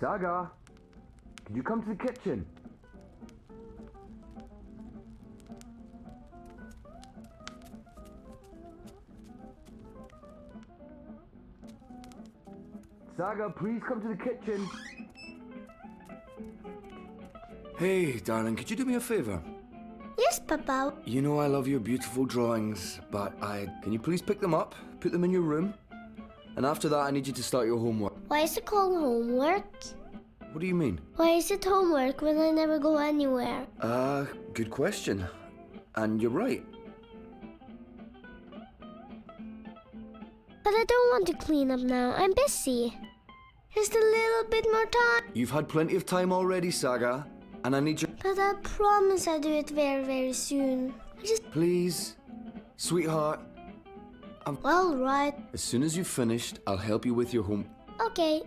Saga, could you come to the kitchen? Saga, please come to the kitchen. Hey, darling, could you do me a favor? Yes, Papa. You know I love your beautiful drawings, but can you please pick them up, put them in your room? And after that, I need you to start your homework. Why is it called homework? What do you mean? Why is it homework when I never go anywhere? Good question. And you're right. But I don't want to clean up now. I'm busy. Just a little bit more time. You've had plenty of time already, Saga. And I need you... But I promise I'll do it very, very soon. Please, sweetheart. All right. As soon as you've finished, I'll help you with your home... Okay.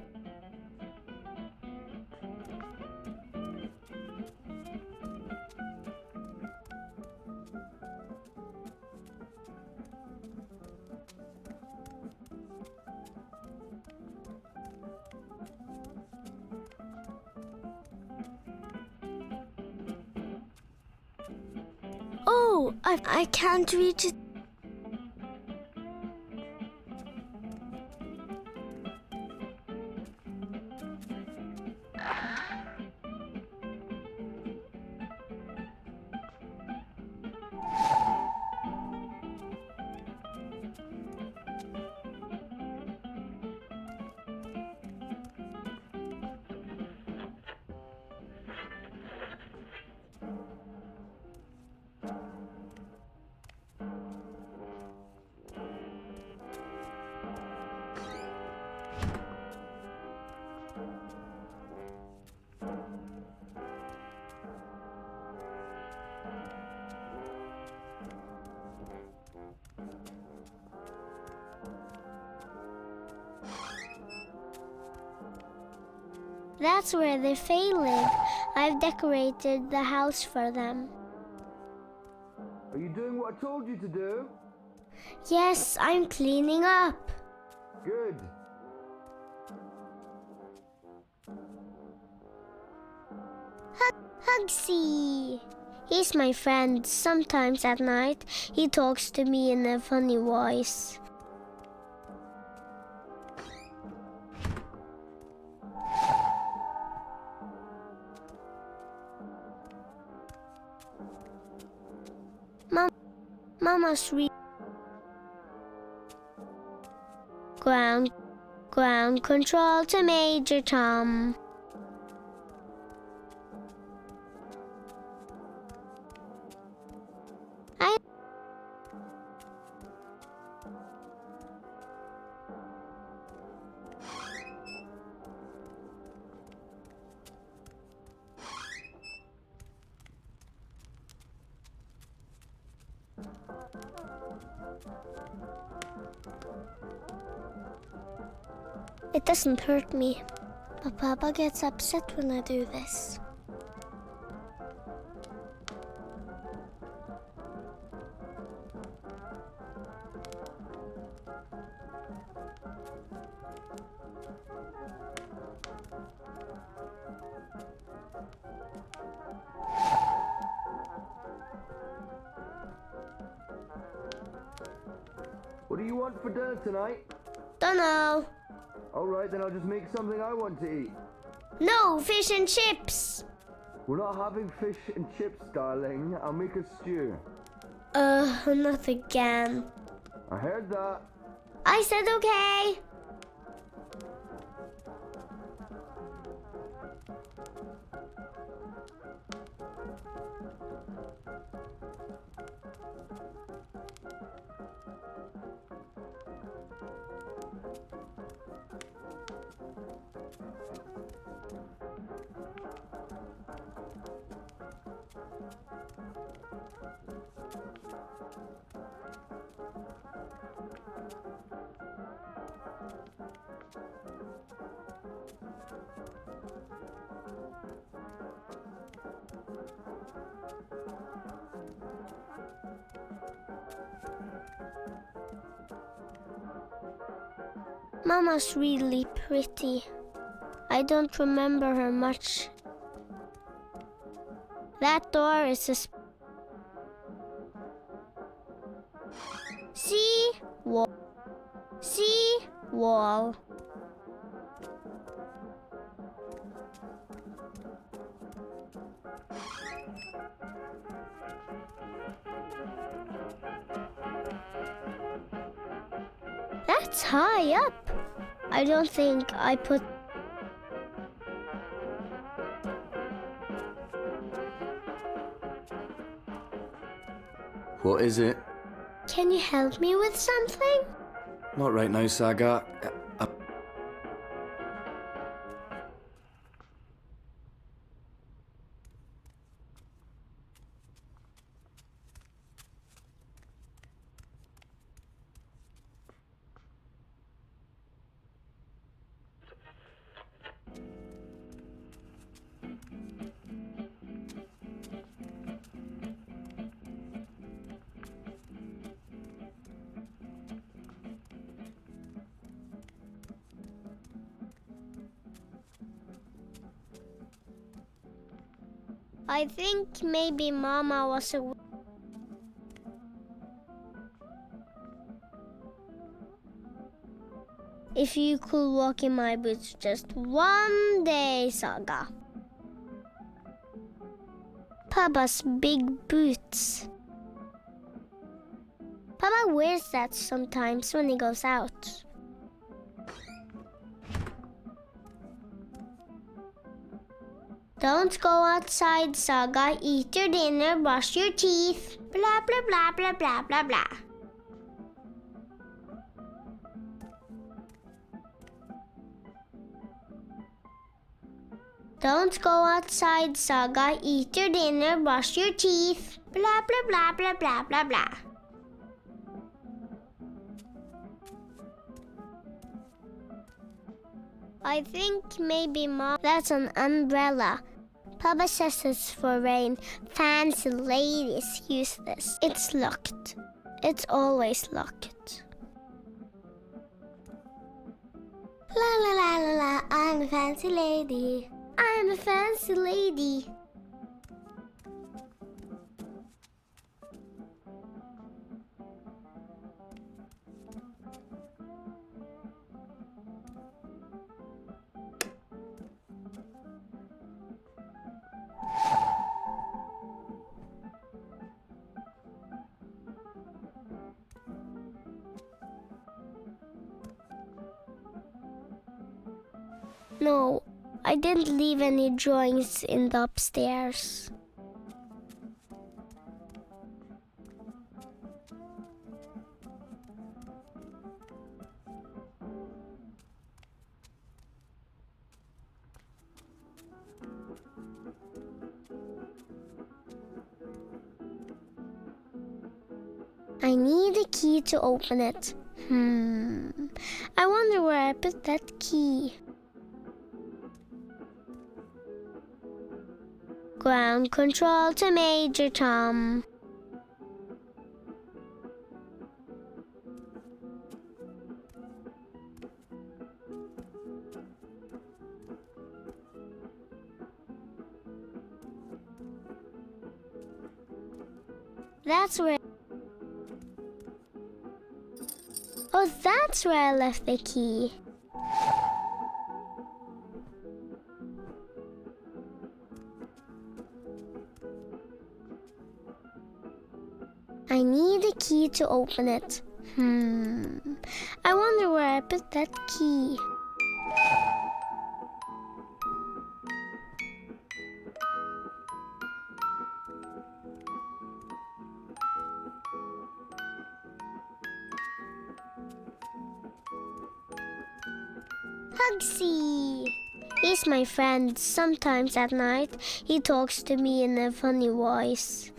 Oh, I can't reach it. That's where the Fae live. I've decorated the house for them. Are you doing what I told you to do? Yes, I'm cleaning up. Good. Hugsy! He's my friend. Sometimes at night, he talks to me in a funny voice. Mama's ground control to Major Tom. It doesn't hurt me, but Papa gets upset when I do this. What do you want for dinner tonight? Dunno. Alright, then I'll just make something I want to eat. No, fish and chips. We're not having fish and chips, darling. I'll make a stew. Not again. I heard that. I said okay. Mama's really pretty. I don't remember her much. That door is a sea wall. Sea wall. That's high up. I don't think I put... What is it? Can you help me with something? Not right now, Saga. I think maybe Mama was a... If you could walk in my boots just one day, Saga. Papa's big boots. Papa wears that sometimes when he goes out. Don't go outside, Saga. Eat your dinner, brush your teeth. Blah, blah, blah, blah, blah, blah, blah. Don't go outside, Saga. Eat your dinner, brush your teeth. Blah, blah, blah, blah, blah, blah, blah. I think maybe Mom... That's an umbrella. Papa says it's for rain. Fancy ladies use this. It's locked. It's always locked. La la la la la, I'm a fancy lady. I'm a fancy lady. No, I didn't leave any drawings in the upstairs. I need a key to open it. I wonder where I put that key. Ground control to Major Tom. That's where... Oh, that's where I left the key. I need a key to open it. I wonder where I put that key. Hugsy! He's my friend. Sometimes at night, he talks to me in a funny voice.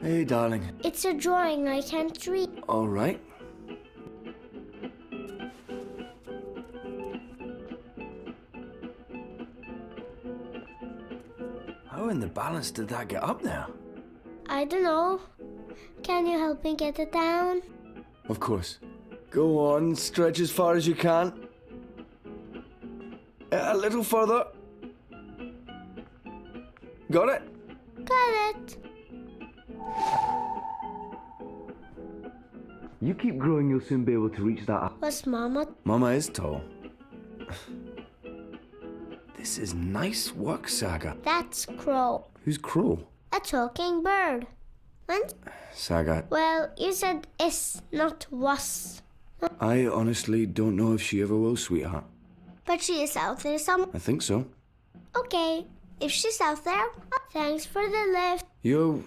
Hey, darling. It's a drawing I can't read. All right. How in the balance did that get up there? I don't know. Can you help me get it down? Of course. Go on, stretch as far as you can. A little further. Got it? Got it. You keep growing, you'll soon be able to reach that. Was Mama? Mama is tall. This is nice work, Saga. That's Crow. Who's Crow? A talking bird. And? Saga. Well, you said is, not was. I honestly don't know if she ever will, sweetheart. But she is out there somewhere. I think so. Okay, if she's out there, thanks for the lift. Yo.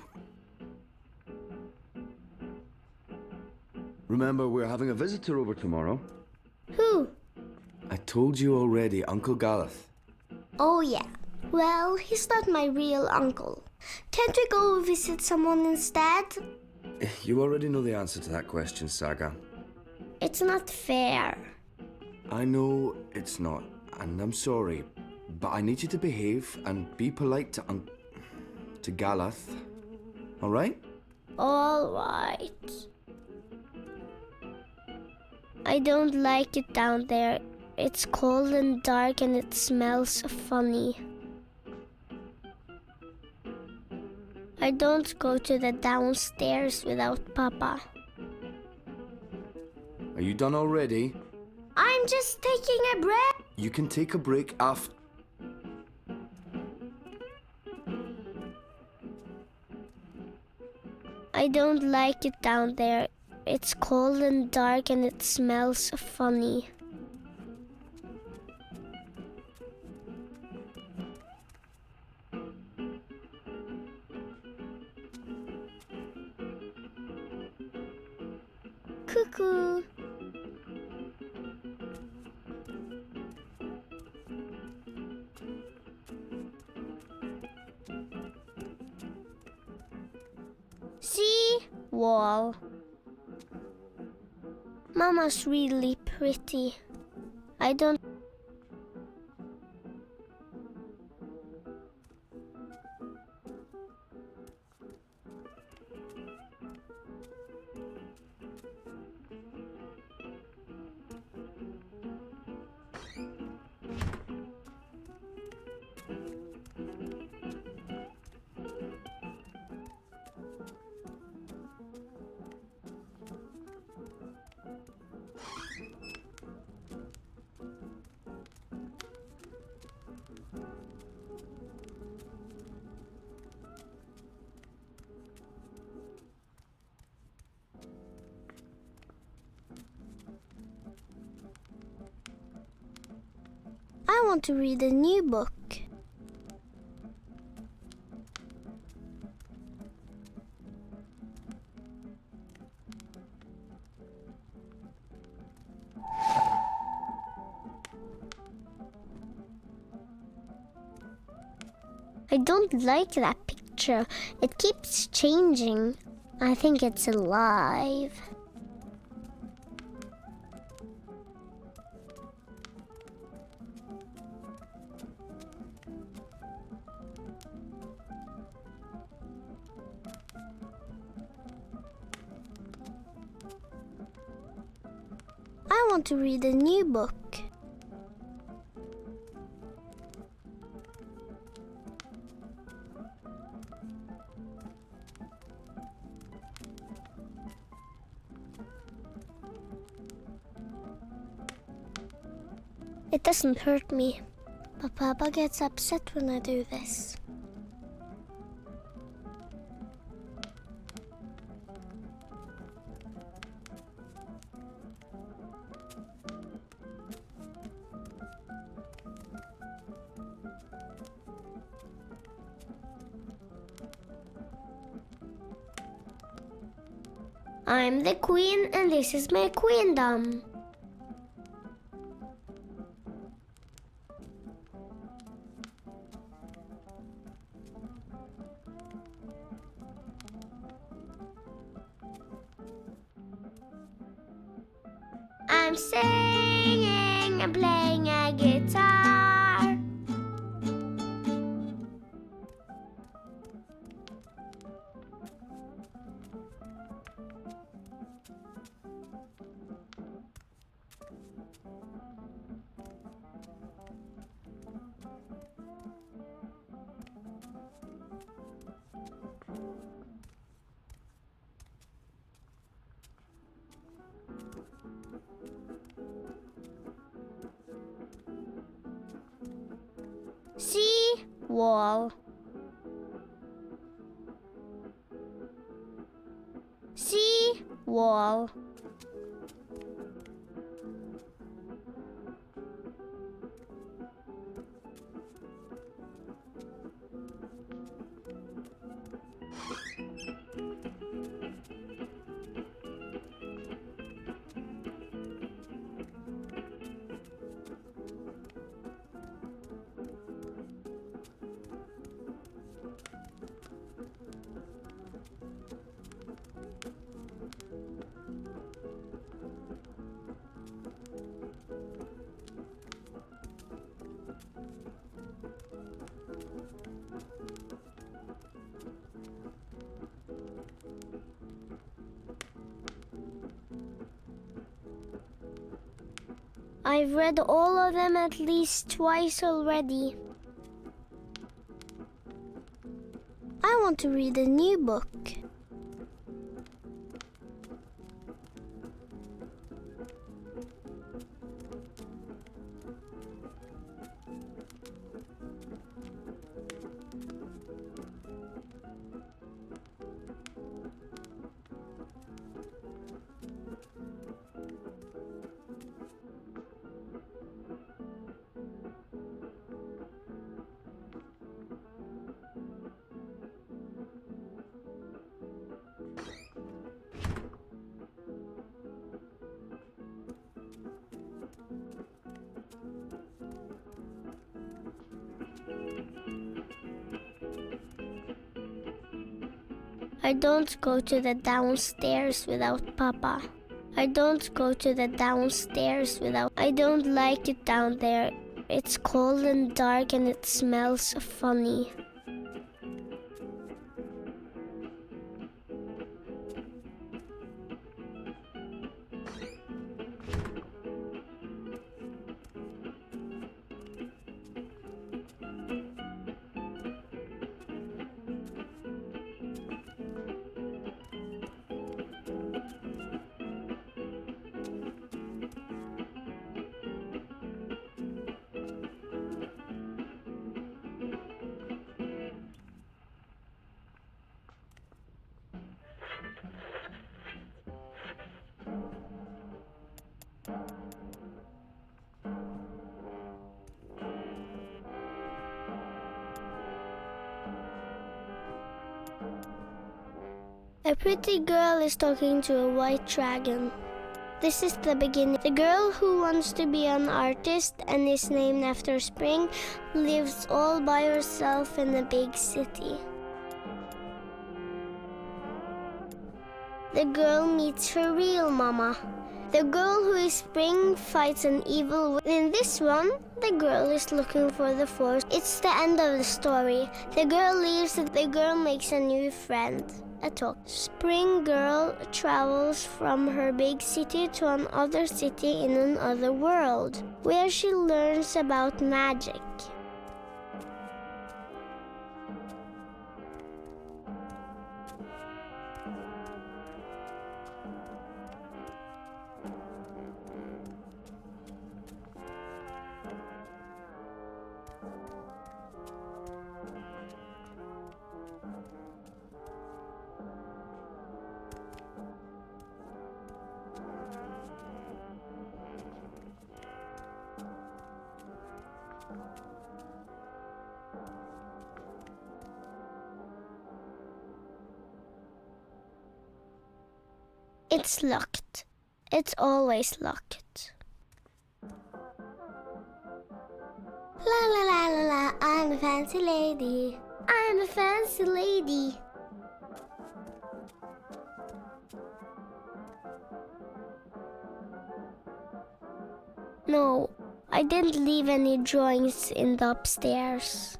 Remember, we're having a visitor over tomorrow. Who? I told you already, Uncle Gareth. Oh, yeah. Well, he's not my real uncle. Can't we go visit someone instead? You already know the answer to that question, Saga. It's not fair. I know it's not, and I'm sorry, but I need you to behave and be polite to Gareth. All right? All right. I don't like it down there. It's cold and dark and it smells funny. I don't go to the downstairs without Papa. Are you done already? I'm just taking a break. You can take a break after. I don't like it down there. It's cold and dark and it smells funny. Cuckoo. See? Wall. Mama's really pretty. I don't... I want to read a new book. I don't like that picture. It keeps changing. I think it's alive. I want to read a new book. It doesn't hurt me, but Papa gets upset when I do this. I'm the queen and this is my queendom. I'm singing and playing a guitar. Sea wall. Sea wall. I've read all of them at least twice already. I want to read a new book. I don't go to the downstairs without Papa. I don't go to the downstairs without... I don't like it down there. It's cold and dark and it smells funny. A pretty girl is talking to a white dragon. This is the beginning. The girl who wants to be an artist and is named after spring lives all by herself in a big city. The girl meets her real mama. The girl who is spring fights an evil. In this one, the girl is looking for the force. It's the end of the story. The girl leaves, the girl makes a new friend. A talk. Spring girl travels from her big city to another city in another world, where she learns about magic. It's locked. It's always locked. La la la la la, I'm a fancy lady. I'm a fancy lady. No, I didn't leave any drawings in the upstairs.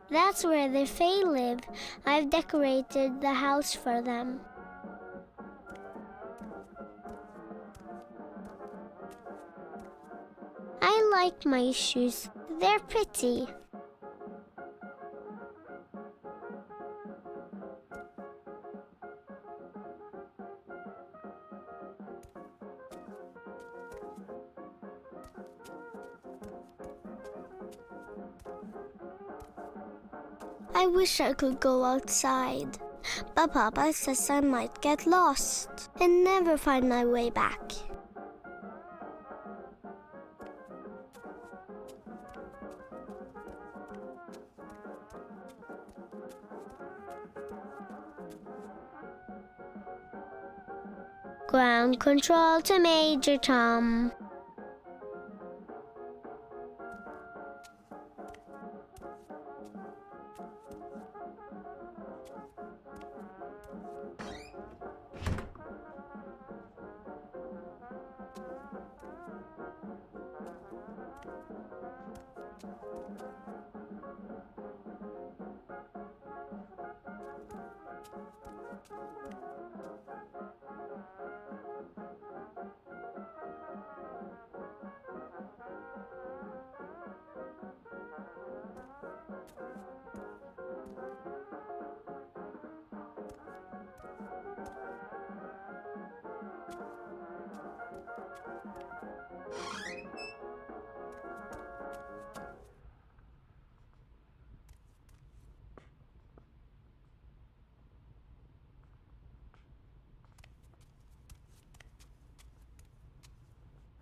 That's where the Fae live. I've decorated the house for them. I like my shoes. They're pretty. I wish I could go outside, but Papa says I might get lost and never find my way back. Ground control to Major Tom.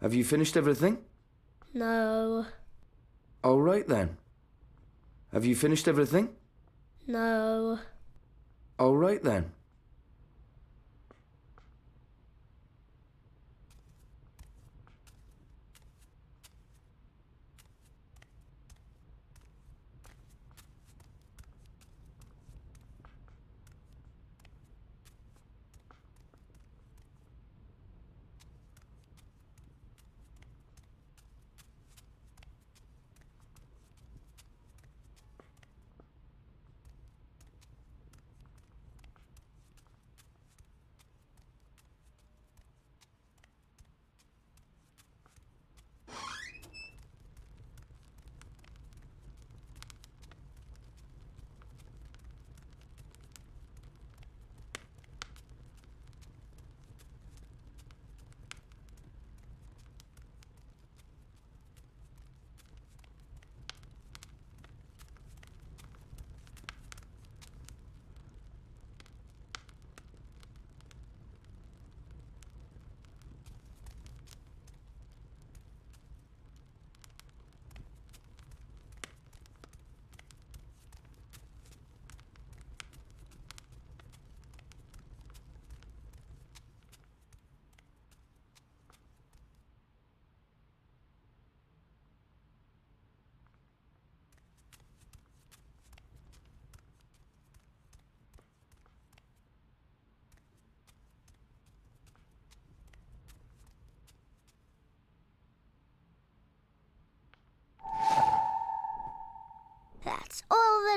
Have you finished everything? No. All right then. Have you finished everything? No. All right then.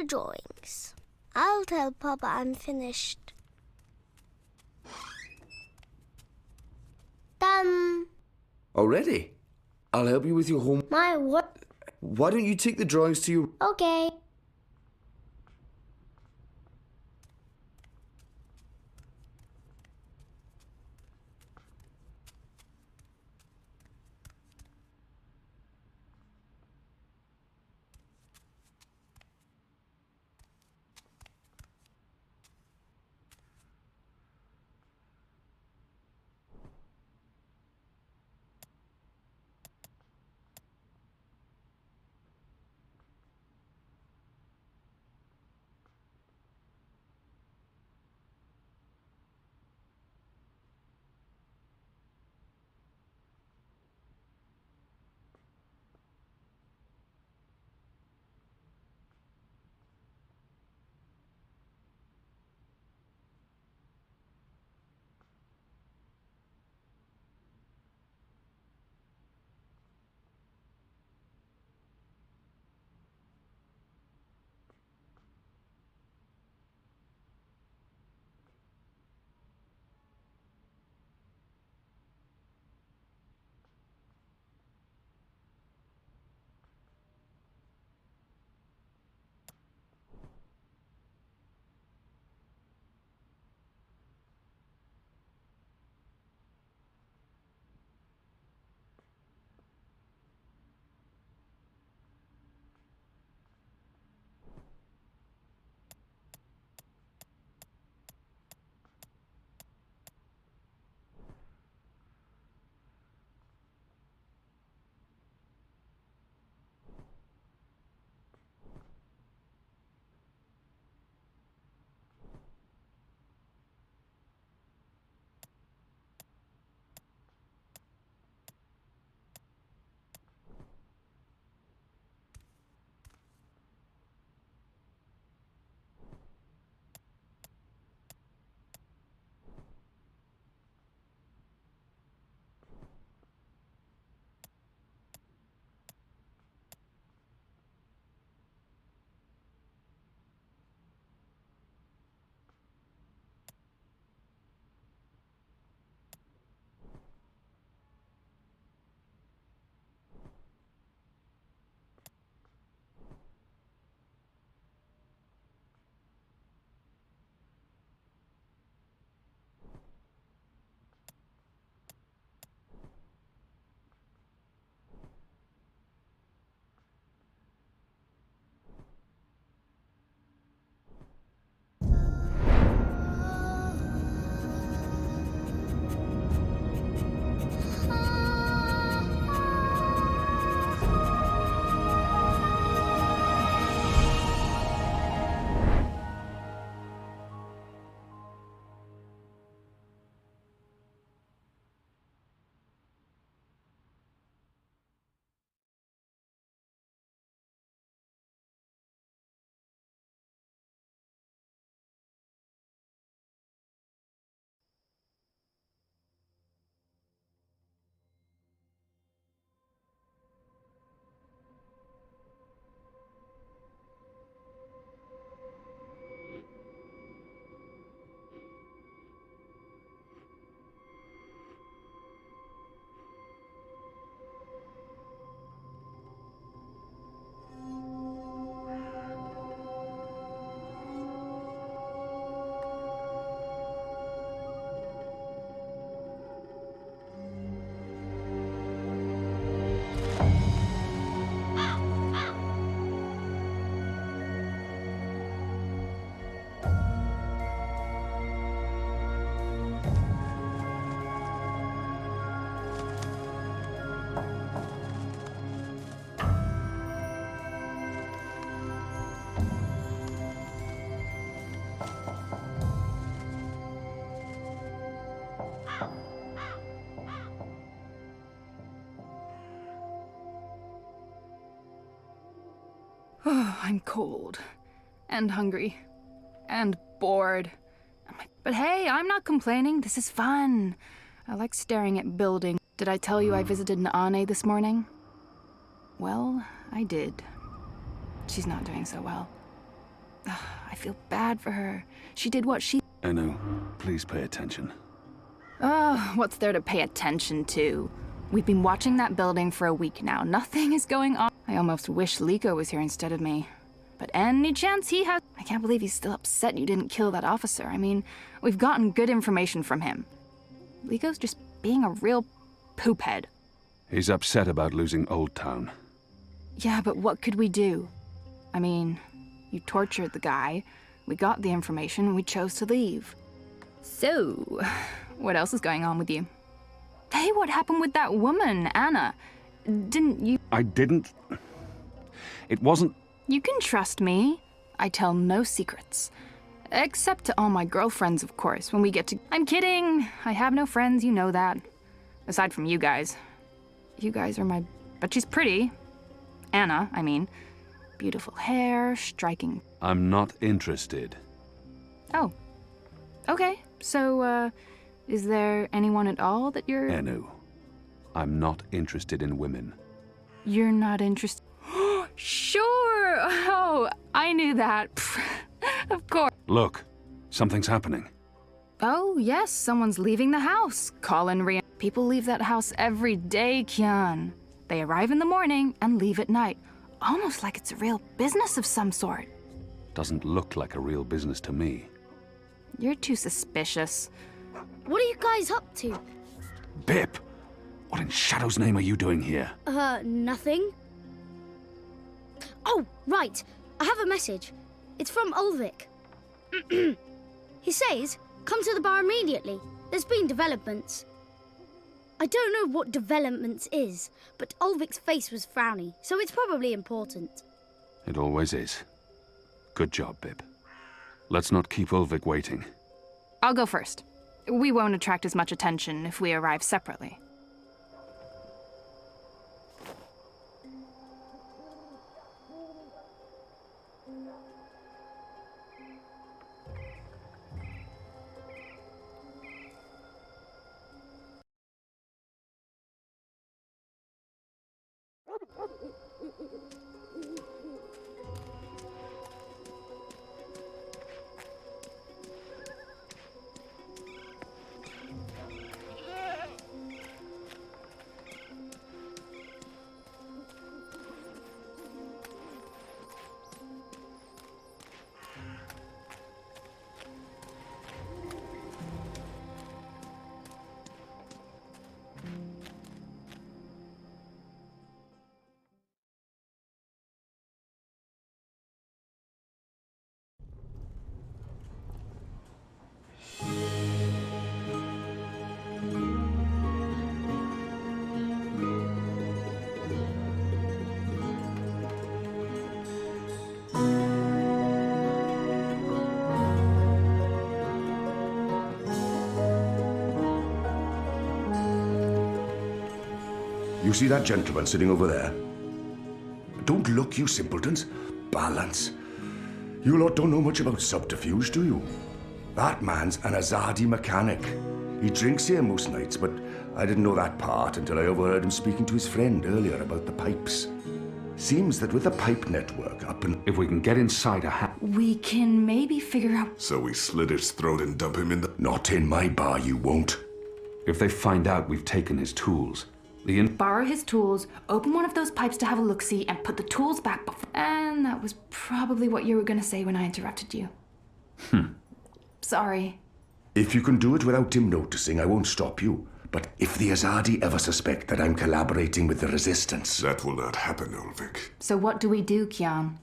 the drawings. I'll tell Papa I'm finished. Done. Already? I'll help you with your home. My what? Why don't you take the drawings to your... Okay. Oh, I'm cold. And hungry. And bored. But hey, I'm not complaining. This is fun. I like staring at buildings. Did I tell you I visited Naane this morning? Well, I did. She's not doing so well. I feel bad for her. She did what she... Enu, please pay attention. Oh, what's there to pay attention to? We've been watching that building for a week now. Nothing is going on. I almost wish Liko was here instead of me. But any chance he has... I can't believe he's still upset you didn't kill that officer. I mean, we've gotten good information from him. Liko's just being a real poophead. He's upset about losing Old Town. Yeah, but what could we do? I mean, you tortured the guy. We got the information and we chose to leave. So, what else is going on with you? Hey, what happened with that woman, Anna? Didn't you... I didn't... It wasn't... You can trust me. I tell no secrets. Except to all my girlfriends, of course, when we get to... I'm kidding! I have no friends, you know that. Aside from you guys. You guys are my... But she's pretty. Anna, I mean. Beautiful hair, striking... I'm not interested. Oh. Okay, so, is there anyone at all that you're... Enu, I'm not interested in women. You're not interested... Sure! Oh, I knew that. Of course. Look, something's happening. Oh, yes, someone's leaving the house. Colin People leave that house every day, Kian. They arrive in the morning and leave at night. Almost like it's a real business of some sort. Doesn't look like a real business to me. You're too suspicious. What are you guys up to? Bip! What in Shadow's name are you doing here? Nothing. Oh, right. I have a message. It's from Ulvik. He says, come to the bar immediately. There's been developments. I don't know what developments is, but Ulvik's face was frowny, so it's probably important. It always is. Good job, Bip. Let's not keep Ulvik waiting. I'll go first. We won't attract as much attention if we arrive separately. You see that gentleman sitting over there? Don't look, you simpletons. Balance. You lot don't know much about subterfuge, do you? That man's an Azadi mechanic. He drinks here most nights, but I didn't know that part until I overheard him speaking to his friend earlier about the pipes. Seems that with the pipe network up and... If we can get inside a hat... We can maybe figure out... So we slit his throat and dump him in the... Not in my bar, you won't. If they find out we've taken his tools, Borrow his tools, open one of those pipes to have a look-see, and put the tools back before... And that was probably what you were gonna say when I interrupted you. Sorry. If you can do it without him noticing, I won't stop you. But if the Azadi ever suspect that I'm collaborating with the Resistance... That will not happen, Ulvik. So what do we do, Kian?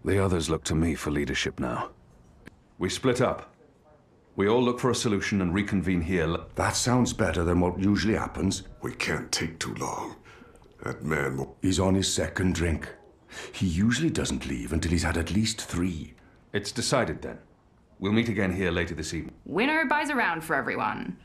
The others look to me for leadership now. We split up. We all look for a solution and reconvene here. That sounds better than what usually happens. We can't take too long. That man will... He's on his second drink. He usually doesn't leave until he's had at least 3. It's decided then. We'll meet again here later this evening. Winner buys a round for everyone.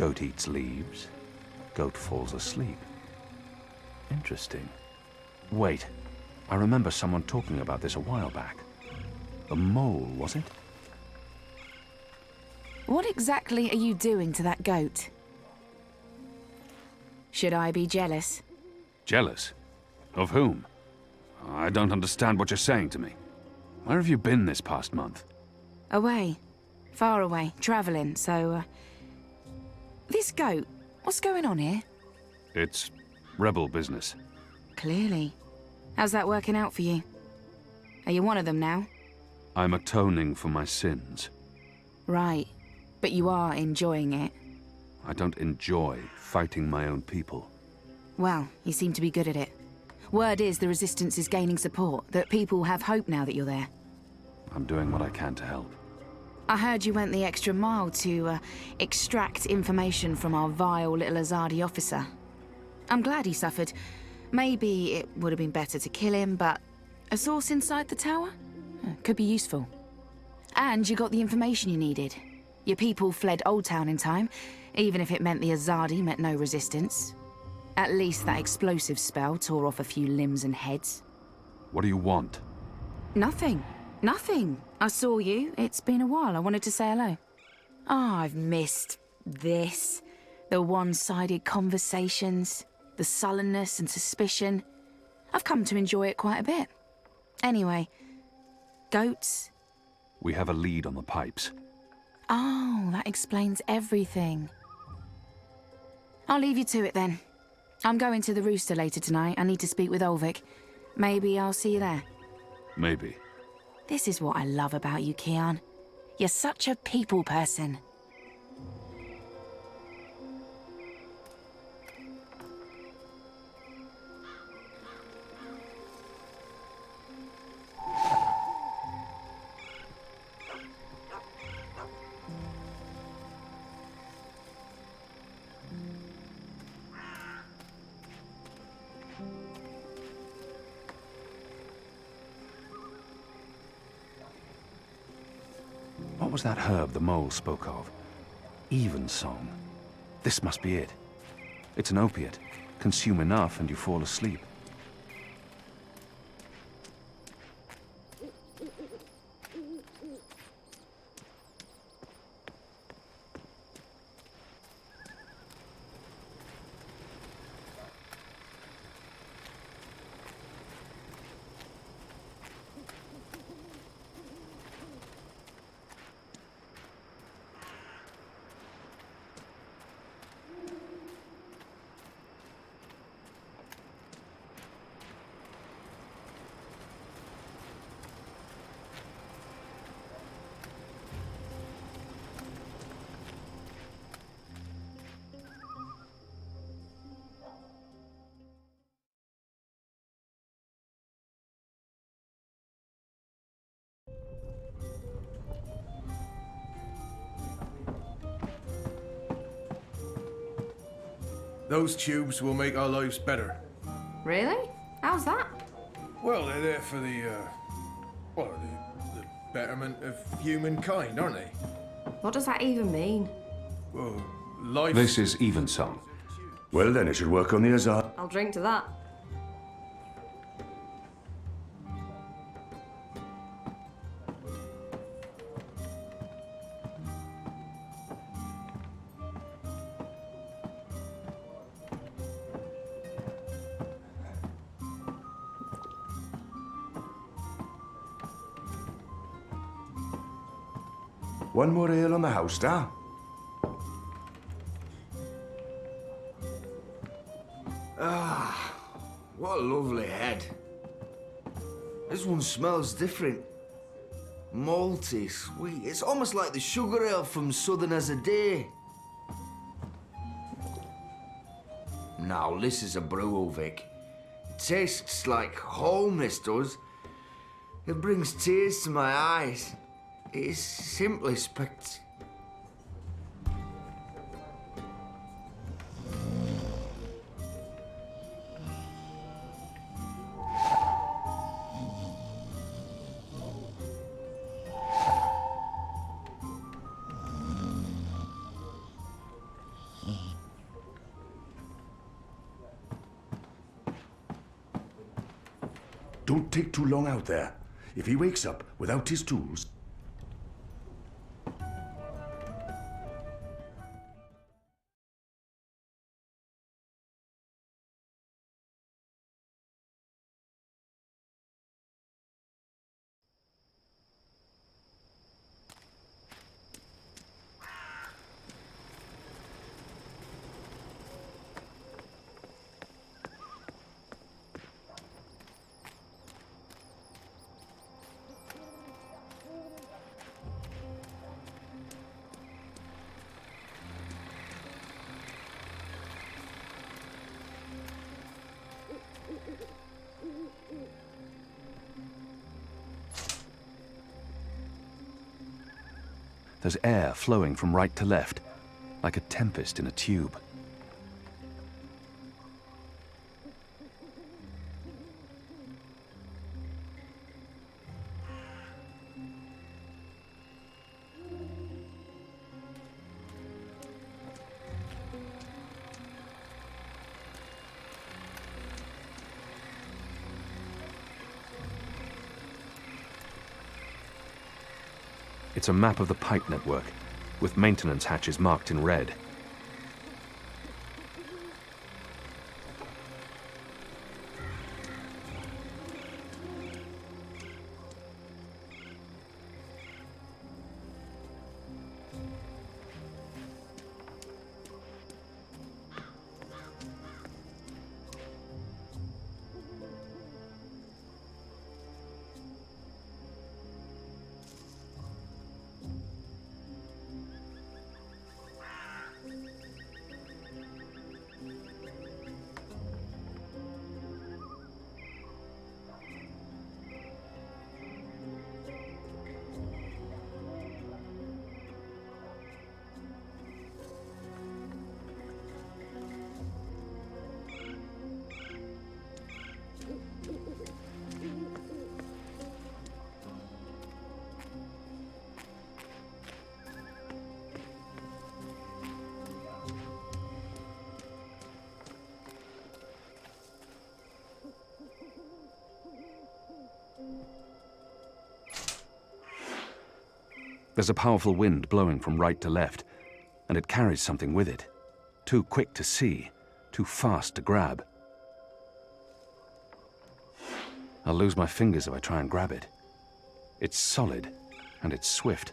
Goat eats leaves. Goat falls asleep. Interesting. Wait, I remember someone talking about this a while back. The mole, was it? What exactly are you doing to that goat? Should I be jealous? Jealous? Of whom? I don't understand what you're saying to me. Where have you been this past month? Away. Far away. Travelling, so... This goat, what's going on here? It's rebel business. Clearly. How's that working out for you? Are you one of them now? I'm atoning for my sins. Right. But you are enjoying it. I don't enjoy fighting my own people. Well, you seem to be good at it. Word is the Resistance is gaining support, that people have hope now that you're there. I'm doing what I can to help. I heard you went the extra mile to extract information from our vile little Azadi officer. I'm glad he suffered. Maybe it would have been better to kill him, but a source inside the tower? Could be useful. And you got the information you needed. Your people fled Old Town in time, even if it meant the Azadi met no resistance. At least that explosive spell tore off a few limbs and heads. What do you want? Nothing. Nothing. I saw you. It's been a while. I wanted to say hello. Oh, I've missed this. The one-sided conversations, the sullenness and suspicion. I've come to enjoy it quite a bit. Anyway, goats? We have a lead on the pipes. Oh, that explains everything. I'll leave you to it then. I'm going to the Rooster later tonight. I need to speak with Ulvik. Maybe I'll see you there. Maybe. This is what I love about you, Kian. You're such a people person. What was that herb the mole spoke of? Evensong. This must be it. It's an opiate. Consume enough and you fall asleep. Those tubes will make our lives better. Really? How's that? Well, they're there for the betterment of humankind, aren't they? What does that even mean? Well, life... This is Evensong. Well, then it should work on the Azad. I'll drink to that. One more ale on the house, star. Ah, what a lovely head. This one smells different. Malty, sweet. It's almost like the sugar ale from Southern as a Day. Now, this is a brew, Ulvik. It tastes like home, this does. It brings tears to my eyes. It is simply Don't take too long out there. If he wakes up without his tools... There's air flowing from right to left, like a tempest in a tube. It's a map of the pipe network, with maintenance hatches marked in red. There's a powerful wind blowing from right to left, and it carries something with it. Too quick to see, too fast to grab. I'll lose my fingers if I try and grab it. It's solid, and it's swift.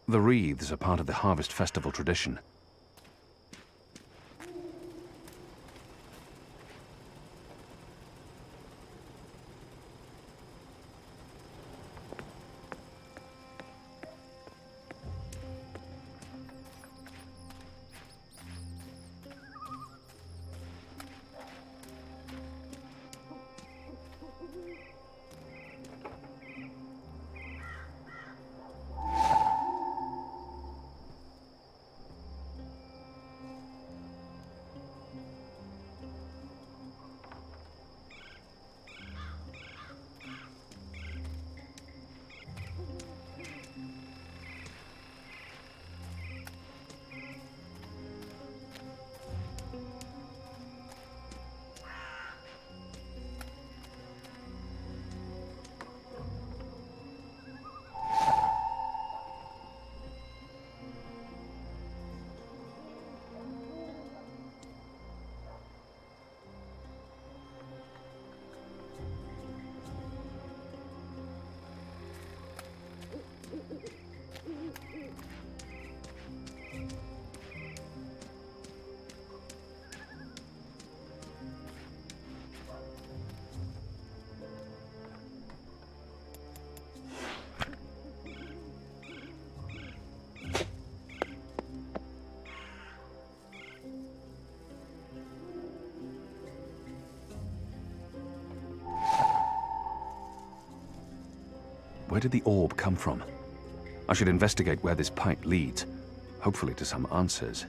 The wreaths are part of the Harvest Festival tradition. Where did the orb come from? I should investigate where this pipe leads, hopefully to some answers.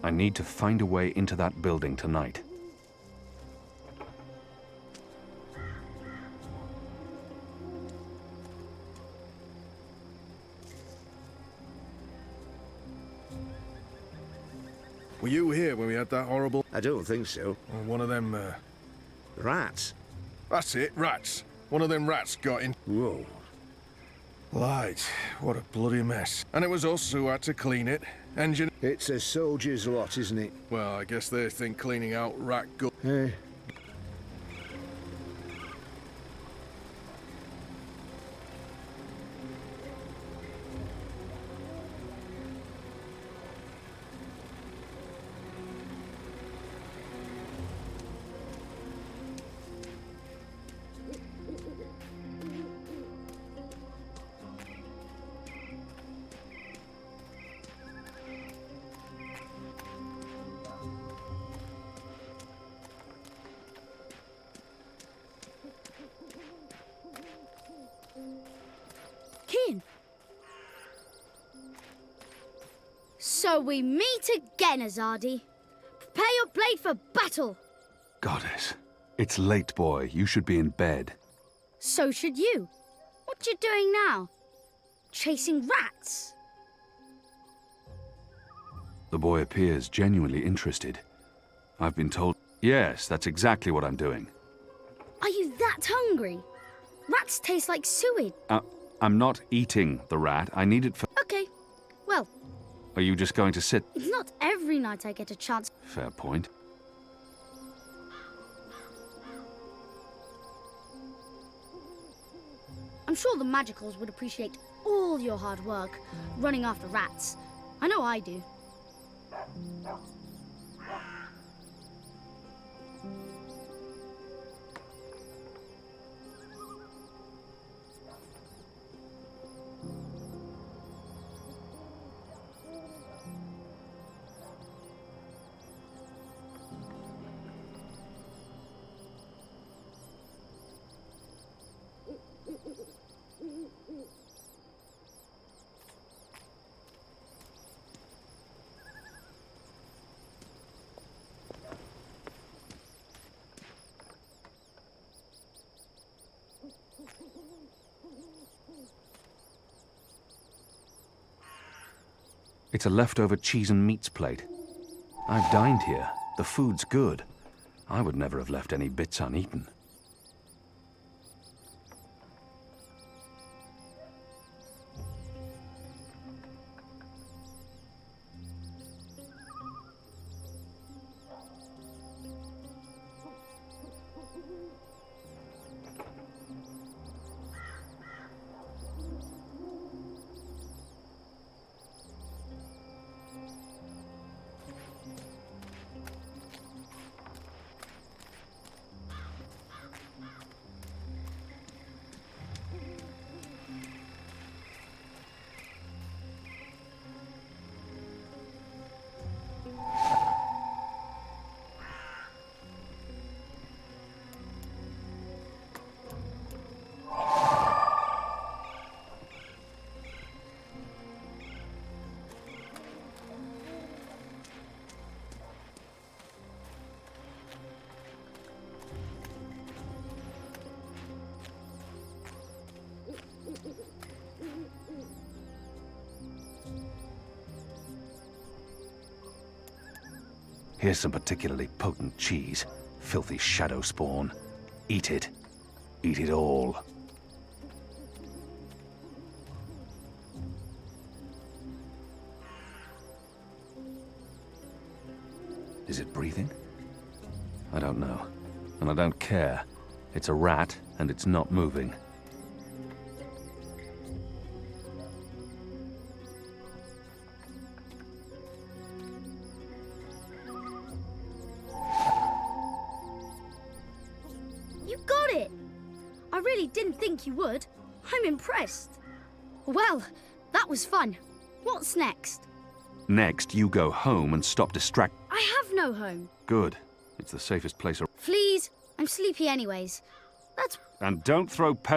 I need to find a way into that building tonight. Were you here when we had that horrible... I don't think so. Well, one of them, Rats? That's it, rats. One of them rats got in. Whoa. Light. What a bloody mess. And it was us who had to clean it. Engine... It's a soldier's lot, isn't it? Well, I guess they think cleaning out rat gut... Eh. So we meet again, Azadi. Prepare your blade for battle. Goddess, it's late, boy. You should be in bed. So should you. What you doing now? Chasing rats? The boy appears genuinely interested. I've been told... Yes, that's exactly what I'm doing. Are you that hungry? Rats taste like sewage. I'm not eating the rat. I need it for... Okay. Well, Are you just going to sit? it's not every night I get a chance. Fair point. I'm sure the Magicals would appreciate all your hard work running after rats. I know I do. It's a leftover cheese and meats plate. I've dined here. The food's good. I would never have left any bits uneaten. Here's some particularly potent cheese. Filthy shadow spawn. Eat it. Eat it all. Is it breathing? I don't know. And I don't care. It's a rat, and it's not moving. You got it! I really didn't think you would. I'm impressed. Well, that was fun. What's next? Next, you go home and stop distract... I have no home. Good. It's the safest place... Please, I'm sleepy anyways. That's... And don't throw pe...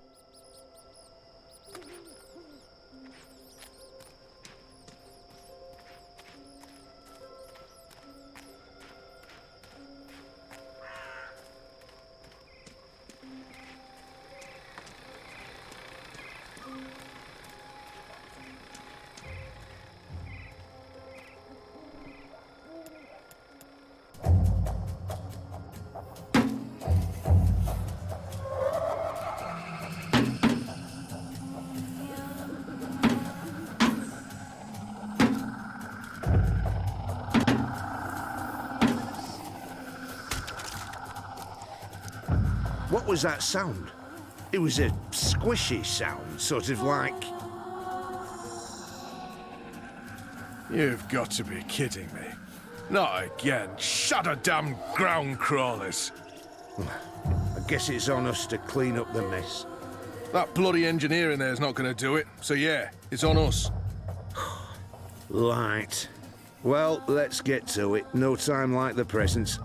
What was that sound? It was a squishy sound, sort of like... You've got to be kidding me. Not again. Shut a damn ground crawlers. I guess it's on us to clean up the mess. That bloody engineer in there's not going to do it, so yeah, it's on us. Right. Well, let's get to it. No time like the present.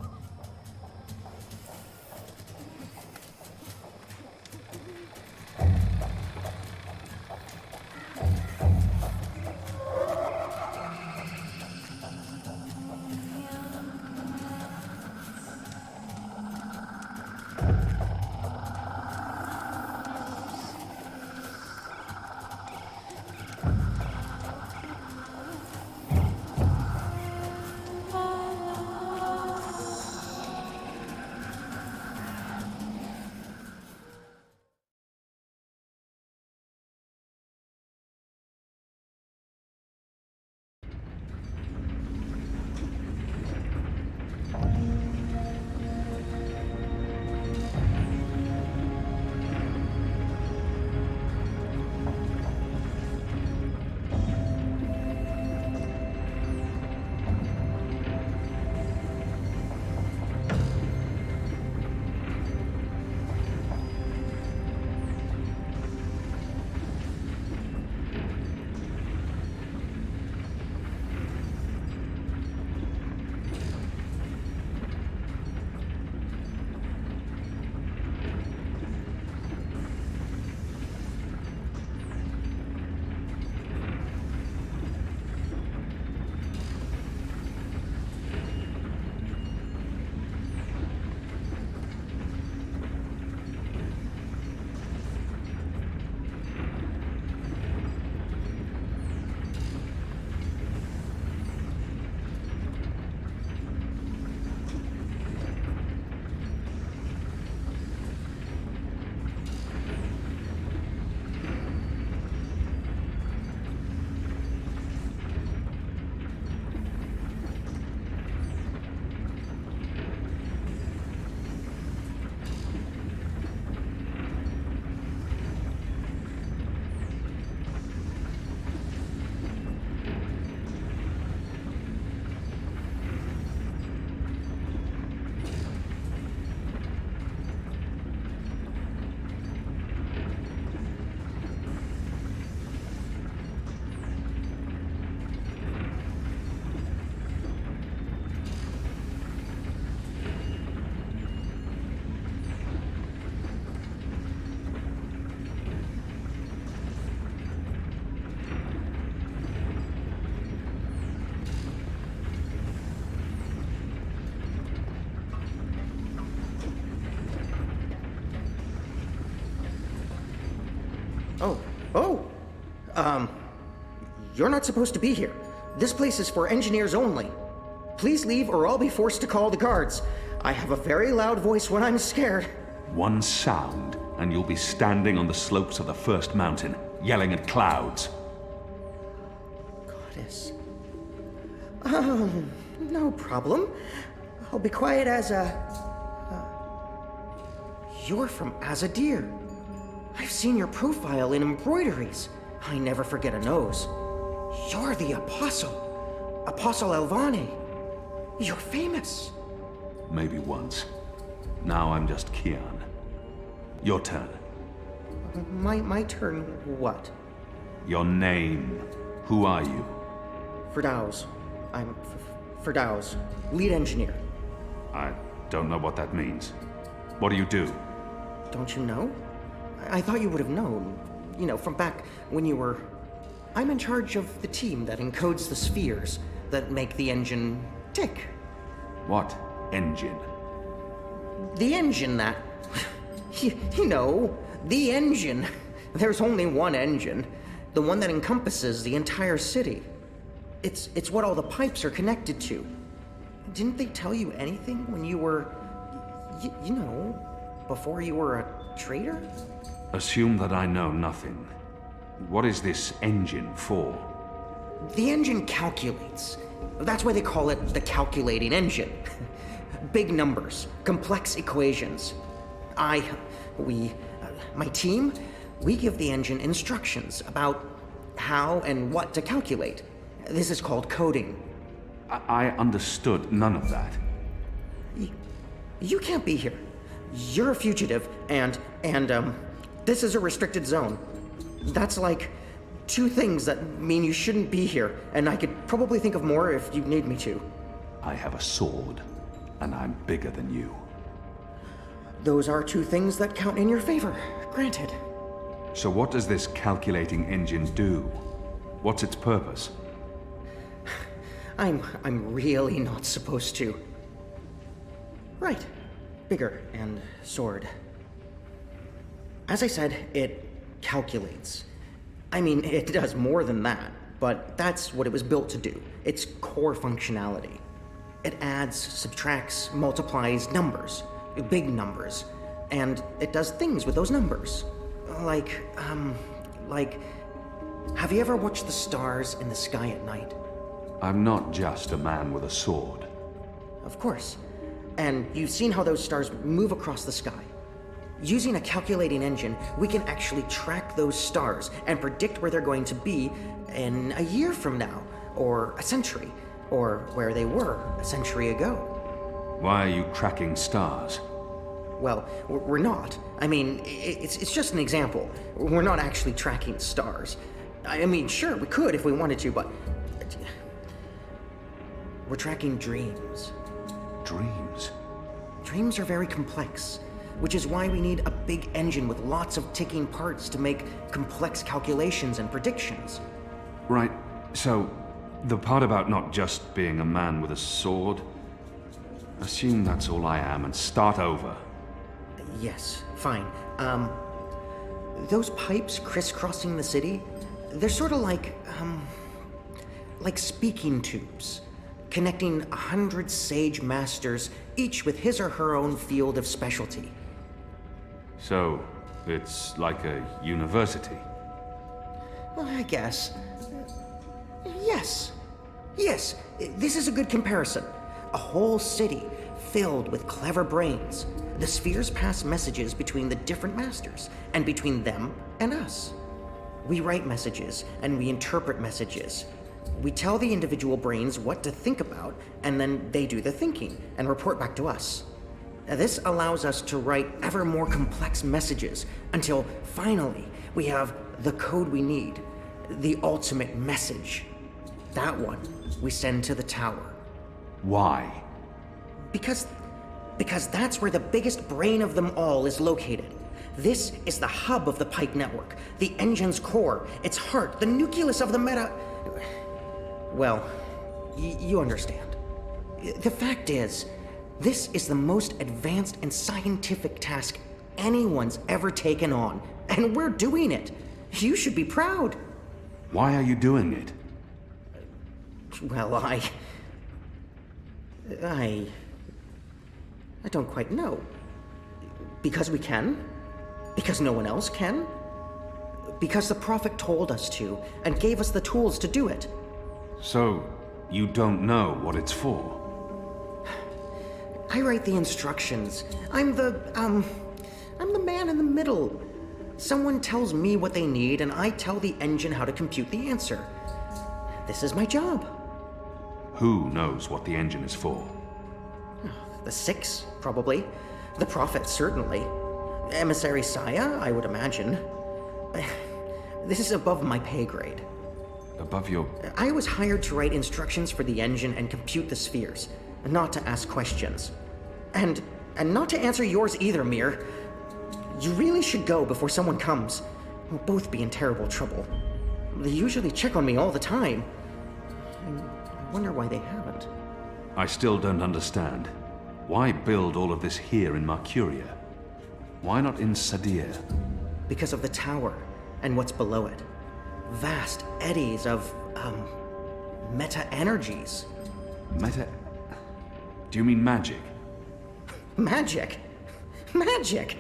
Oh, you're not supposed to be here. This place is for engineers only. Please leave or I'll be forced to call the guards. I have a very loud voice when I'm scared. One sound, and you'll be standing on the slopes of the first mountain, yelling at clouds. Goddess. No problem. I'll be quiet as a... You're from Azadir. I've seen your profile in embroideries. I never forget a nose. You're the Apostle. Apostle Elvane. You're famous. Maybe once. Now I'm just Kian. Your turn. My turn what? Your name. Who are you? Firdaus. I'm Firdaus, lead engineer. I don't know what that means. What do you do? Don't you know? I thought you would have known. You know, from back when you were... I'm in charge of the team that encodes the spheres that make the engine tick. What engine? The engine that... you know, the engine. There's only one engine. The one that encompasses the entire city. It's what all the pipes are connected to. Didn't they tell you anything when you were... you know, before you were a traitor? Assume that I know nothing. What is this engine for? The engine calculates. That's why they call it the calculating engine. Big numbers, complex equations. My team, we give the engine instructions about how and what to calculate. This is called coding. I understood none of that. You can't be here. You're a fugitive, and this is a restricted zone. That's like 2 things that mean you shouldn't be here, and I could probably think of more if you need me to. I have a sword, and I'm bigger than you. Those are 2 things that count in your favor, granted. So what does this calculating engine do? What's its purpose? I'm really not supposed to. Right. Bigger and sword. As I said, it calculates. I mean, it does more than that, but that's what it was built to do. Its core functionality. It adds, subtracts, multiplies numbers. Big numbers. And it does things with those numbers. Like, have you ever watched the stars in the sky at night? I'm not just a man with a sword. Of course. And you've seen how those stars move across the sky. Using a calculating engine, we can actually track those stars and predict where they're going to be in a year from now, or a century, or where they were a century ago. Why are you tracking stars? Well, we're not. I mean, it's just an example. We're not actually tracking stars. I mean, sure, we could if we wanted to, but... We're tracking dreams. Dreams? Dreams are very complex, which is why we need a big engine with lots of ticking parts to make complex calculations and predictions. Right, so the part about not just being a man with a sword, assume that's all I am and start over. Yes, fine. Those pipes crisscrossing the city, they're sort of like speaking tubes, connecting 100 sage masters, each with his or her own field of specialty. So, it's like a university? Well, I guess. Yes. Yes, this is a good comparison. A whole city filled with clever brains. The spheres pass messages between the different masters, and between them and us. We write messages, and we interpret messages. We tell the individual brains what to think about, and then they do the thinking and report back to us. Now, this allows us to write ever more complex messages until finally we have the code we need, the ultimate message. That one we send to the tower. Why? Because that's where the biggest brain of them all is located. This is the hub of the pipe network, the engine's core, its heart, the nucleus of the meta... Well, you understand. The fact is, this is the most advanced and scientific task anyone's ever taken on, and we're doing it. You should be proud. Why are you doing it? Well, I don't quite know. Because we can? Because no one else can? Because the Prophet told us to, and gave us the tools to do it. So, you don't know what it's for? I write the instructions. I'm the man in the middle. Someone tells me what they need, and I tell the engine how to compute the answer. This is my job. Who knows what the engine is for? The Six, probably. The Prophet, certainly. Emissary Saya, I would imagine. This is above my pay grade. Above your... I was hired to write instructions for the engine and compute the spheres, not to ask questions. And not to answer yours either, Mir. You really should go before someone comes. We'll both be in terrible trouble. They usually check on me all the time. I wonder why they haven't. I still don't understand. Why build all of this here in Mercuria? Why not in Sadir? Because of the tower and what's below it. Vast eddies of, meta-energies. Meta... Do you mean magic? Magic? Magic?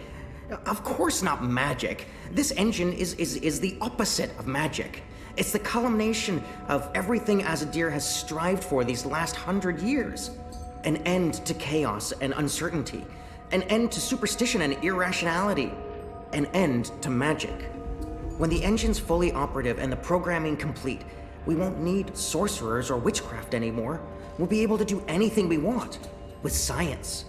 Of course not magic. This engine is the opposite of magic. It's the culmination of everything Azadir has strived for these last 100 years. An end to chaos and uncertainty. An end to superstition and irrationality. An end to magic. When the engine's fully operative and the programming complete, we won't need sorcerers or witchcraft anymore. We'll be able to do anything we want. With science.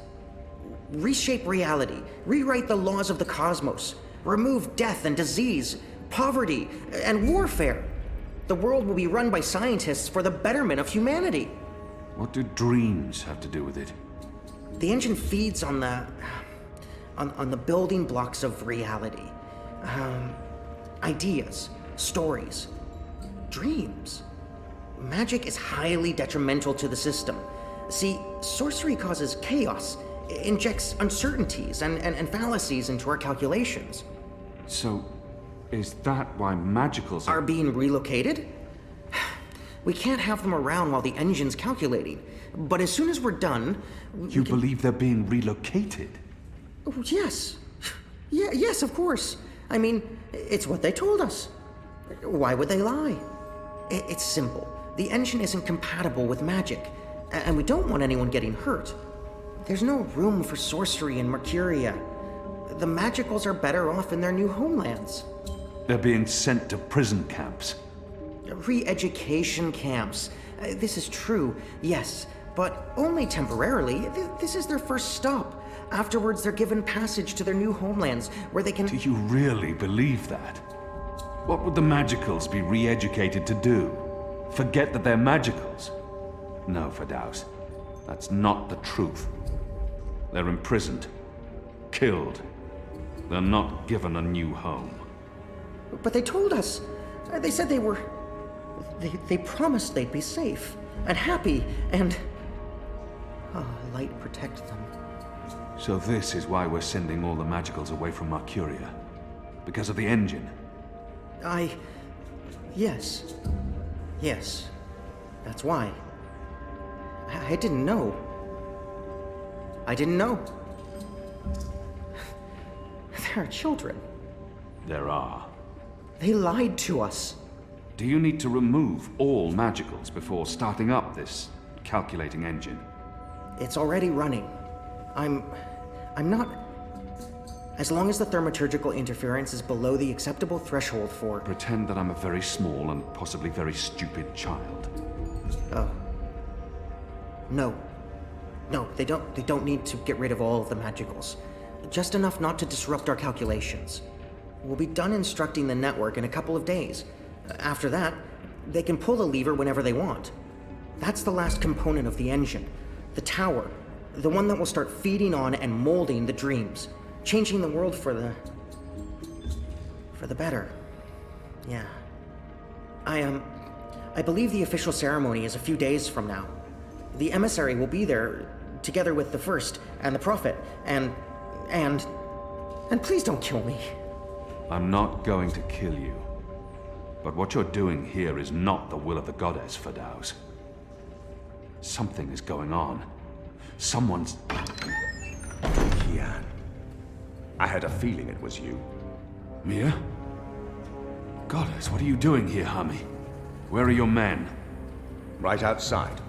Reshape reality. Rewrite the laws of the cosmos. Remove death and disease. Poverty and warfare. The world will be run by scientists for the betterment of humanity. What do dreams have to do with it? The engine feeds on the building blocks of reality. Ideas, stories, dreams. Magic is highly detrimental to the system. See, sorcery causes chaos, injects uncertainties and fallacies into our calculations. So, is that why magicals are being relocated? We can't have them around while the engine's calculating. But as soon as we're done... You believe they're being relocated? Oh, yes. Yes, of course. I mean, it's what they told us. Why would they lie? It's simple. The engine isn't compatible with magic, and we don't want anyone getting hurt. There's no room for sorcery in Mercuria. The magicals are better off in their new homelands. They're being sent to prison camps. Re-education camps. This is true, yes, but only temporarily. This is their first stop. Afterwards, they're given passage to their new homelands, where they can... Do you really believe that? What would the magicals be re-educated to do? Forget that they're magicals? No, Firdaus. That's not the truth. They're imprisoned. Killed. They're not given a new home. But they told us. They said they were... They promised they'd be safe and happy and... Oh, light protect them. So this is why we're sending all the magicals away from Mercuria? Because of the engine? Yes. Yes. That's why. I didn't know. I didn't know. There are children. There are. They lied to us. Do you need to remove all magicals before starting up this calculating engine? It's already running. I'm not... As long as the thaumaturgical interference is below the acceptable threshold for... Pretend that I'm a very small and possibly very stupid child. Oh. No. No, they don't need to get rid of all of the magicals. Just enough not to disrupt our calculations. We'll be done instructing the network in a couple of days. After that, they can pull the lever whenever they want. That's the last component of the engine. The tower. The one that will start feeding on and molding the dreams. Changing the world for the better. Yeah. I believe the official ceremony is a few days from now. The emissary will be there, together with the First and the Prophet, and please don't kill me. I'm not going to kill you. But what you're doing here is not the will of the goddess, Thibaut. Something is going on. Someone's... Kian. I had a feeling it was you. Mia? Goddess, what are you doing here, Hami? Where are your men? Right outside.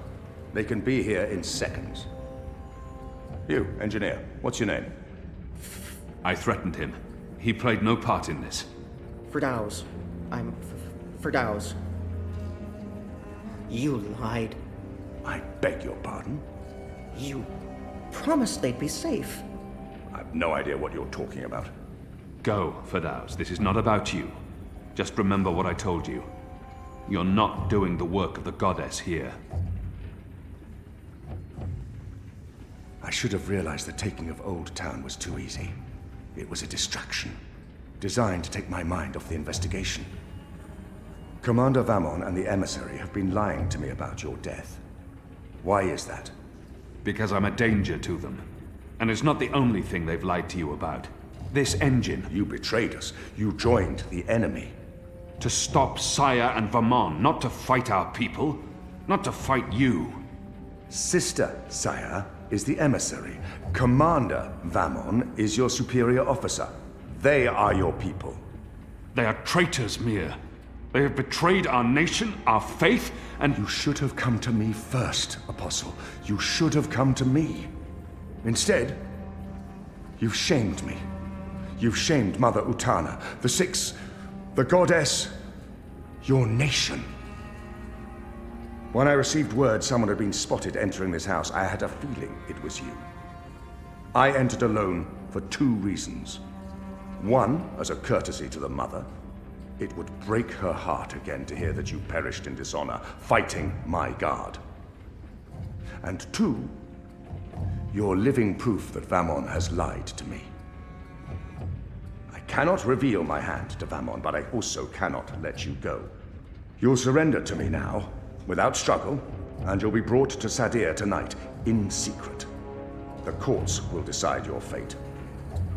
They can be here in seconds. You, engineer, what's your name? I threatened him. He played no part in this. Thibaut. I'm Thibaut. You lied. I beg your pardon? You promised they'd be safe. I've no idea what you're talking about. Go, Thibaut. This is not about you. Just remember what I told you. You're not doing the work of the goddess here. I should have realized the taking of Old Town was too easy. It was a distraction, designed to take my mind off the investigation. Commander Vamon and the emissary have been lying to me about your death. Why is that? Because I'm a danger to them. And it's not the only thing they've lied to you about. This engine. You betrayed us. You joined the enemy. To stop Saya and Vamon, not to fight our people. Not to fight you. Sister Saya is the emissary. Commander Vamon is your superior officer. They are your people. They are traitors, Mir. They have betrayed our nation, our faith, and... You should have come to me first, Apostle. You should have come to me. Instead, you've shamed me. You've shamed Mother Utana, the Six, the Goddess, your nation. When I received word someone had been spotted entering this house, I had a feeling it was you. I entered alone for 2 reasons. One, as a courtesy to the Mother. It would break her heart again to hear that you perished in dishonor, fighting my guard. And 2, you're living proof that Vamon has lied to me. I cannot reveal my hand to Vamon, but I also cannot let you go. You'll surrender to me now, without struggle, and you'll be brought to Sadir tonight, in secret. The courts will decide your fate.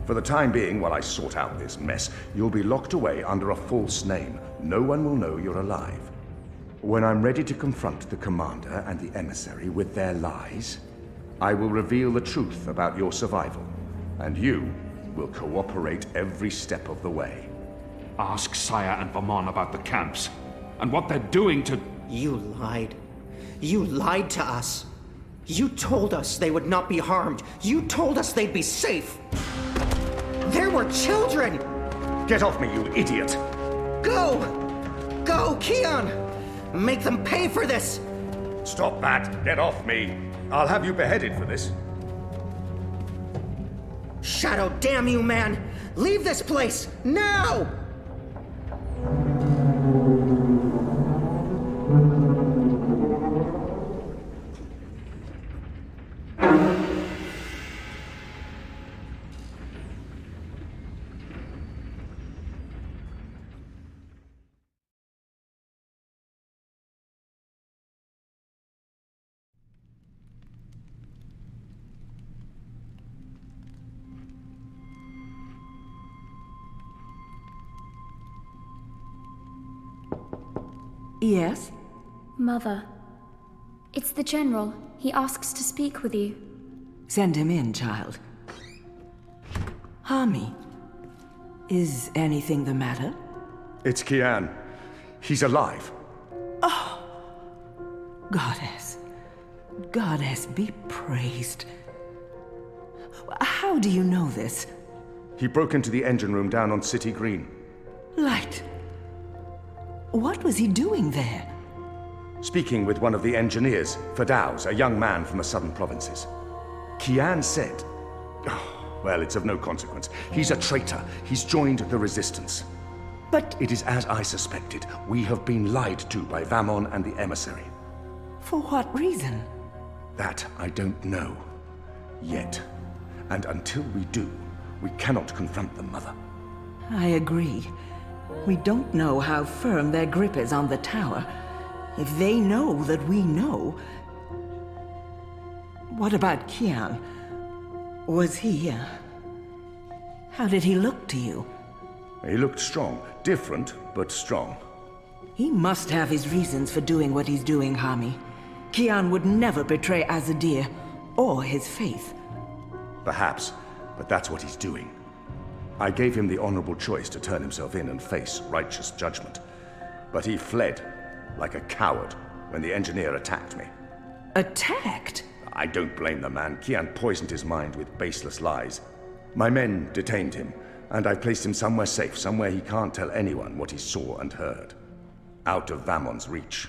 For the time being, while I sort out this mess, you'll be locked away under a false name. No one will know you're alive. When I'm ready to confront the commander and the emissary with their lies, I will reveal the truth about your survival, and you will cooperate every step of the way. Ask Saya and Vamon about the camps, and what they're doing to... You lied. You lied to us. You told us they would not be harmed. You told us they'd be safe. There were children! Get off me, you idiot! Go! Go, Kian! Make them pay for this! Stop that! Get off me! I'll have you beheaded for this. Shadow, damn you, man! Leave this place! Now! Yes? Mother. It's the General. He asks to speak with you. Send him in, child. Hami, is anything the matter? It's Kian. He's alive. Oh! Goddess. Goddess be praised. How do you know this? He broke into the engine room down on City Green. Light. What was he doing there? Speaking with one of the engineers, Thibaut, a young man from the southern provinces. Kian said... Oh, well, it's of no consequence. He's a traitor. He's joined the resistance. But it is as I suspected. We have been lied to by Vamon and the emissary. For what reason? That I don't know. Yet. And until we do, we cannot confront the Mother. I agree. We don't know how firm their grip is on the tower. If they know that we know... What about Kian? Was he... How did he look to you? He looked strong. Different, but strong. He must have his reasons for doing what he's doing, Hami. Kian would never betray Azadir, or his faith. Perhaps, but that's what he's doing. I gave him the honorable choice to turn himself in and face righteous judgment. But he fled, like a coward, when the engineer attacked me. Attacked? I don't blame the man. Kian poisoned his mind with baseless lies. My men detained him, and I placed him somewhere safe, somewhere he can't tell anyone what he saw and heard. Out of Vamon's reach.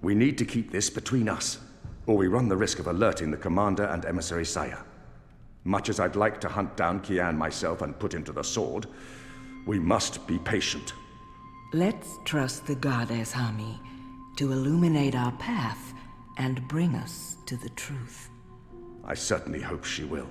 We need to keep this between us, or we run the risk of alerting the commander and emissary Saya. Much as I'd like to hunt down Kian myself and put him to the sword, we must be patient. Let's trust the goddess, Hami, to illuminate our path and bring us to the truth. I certainly hope she will.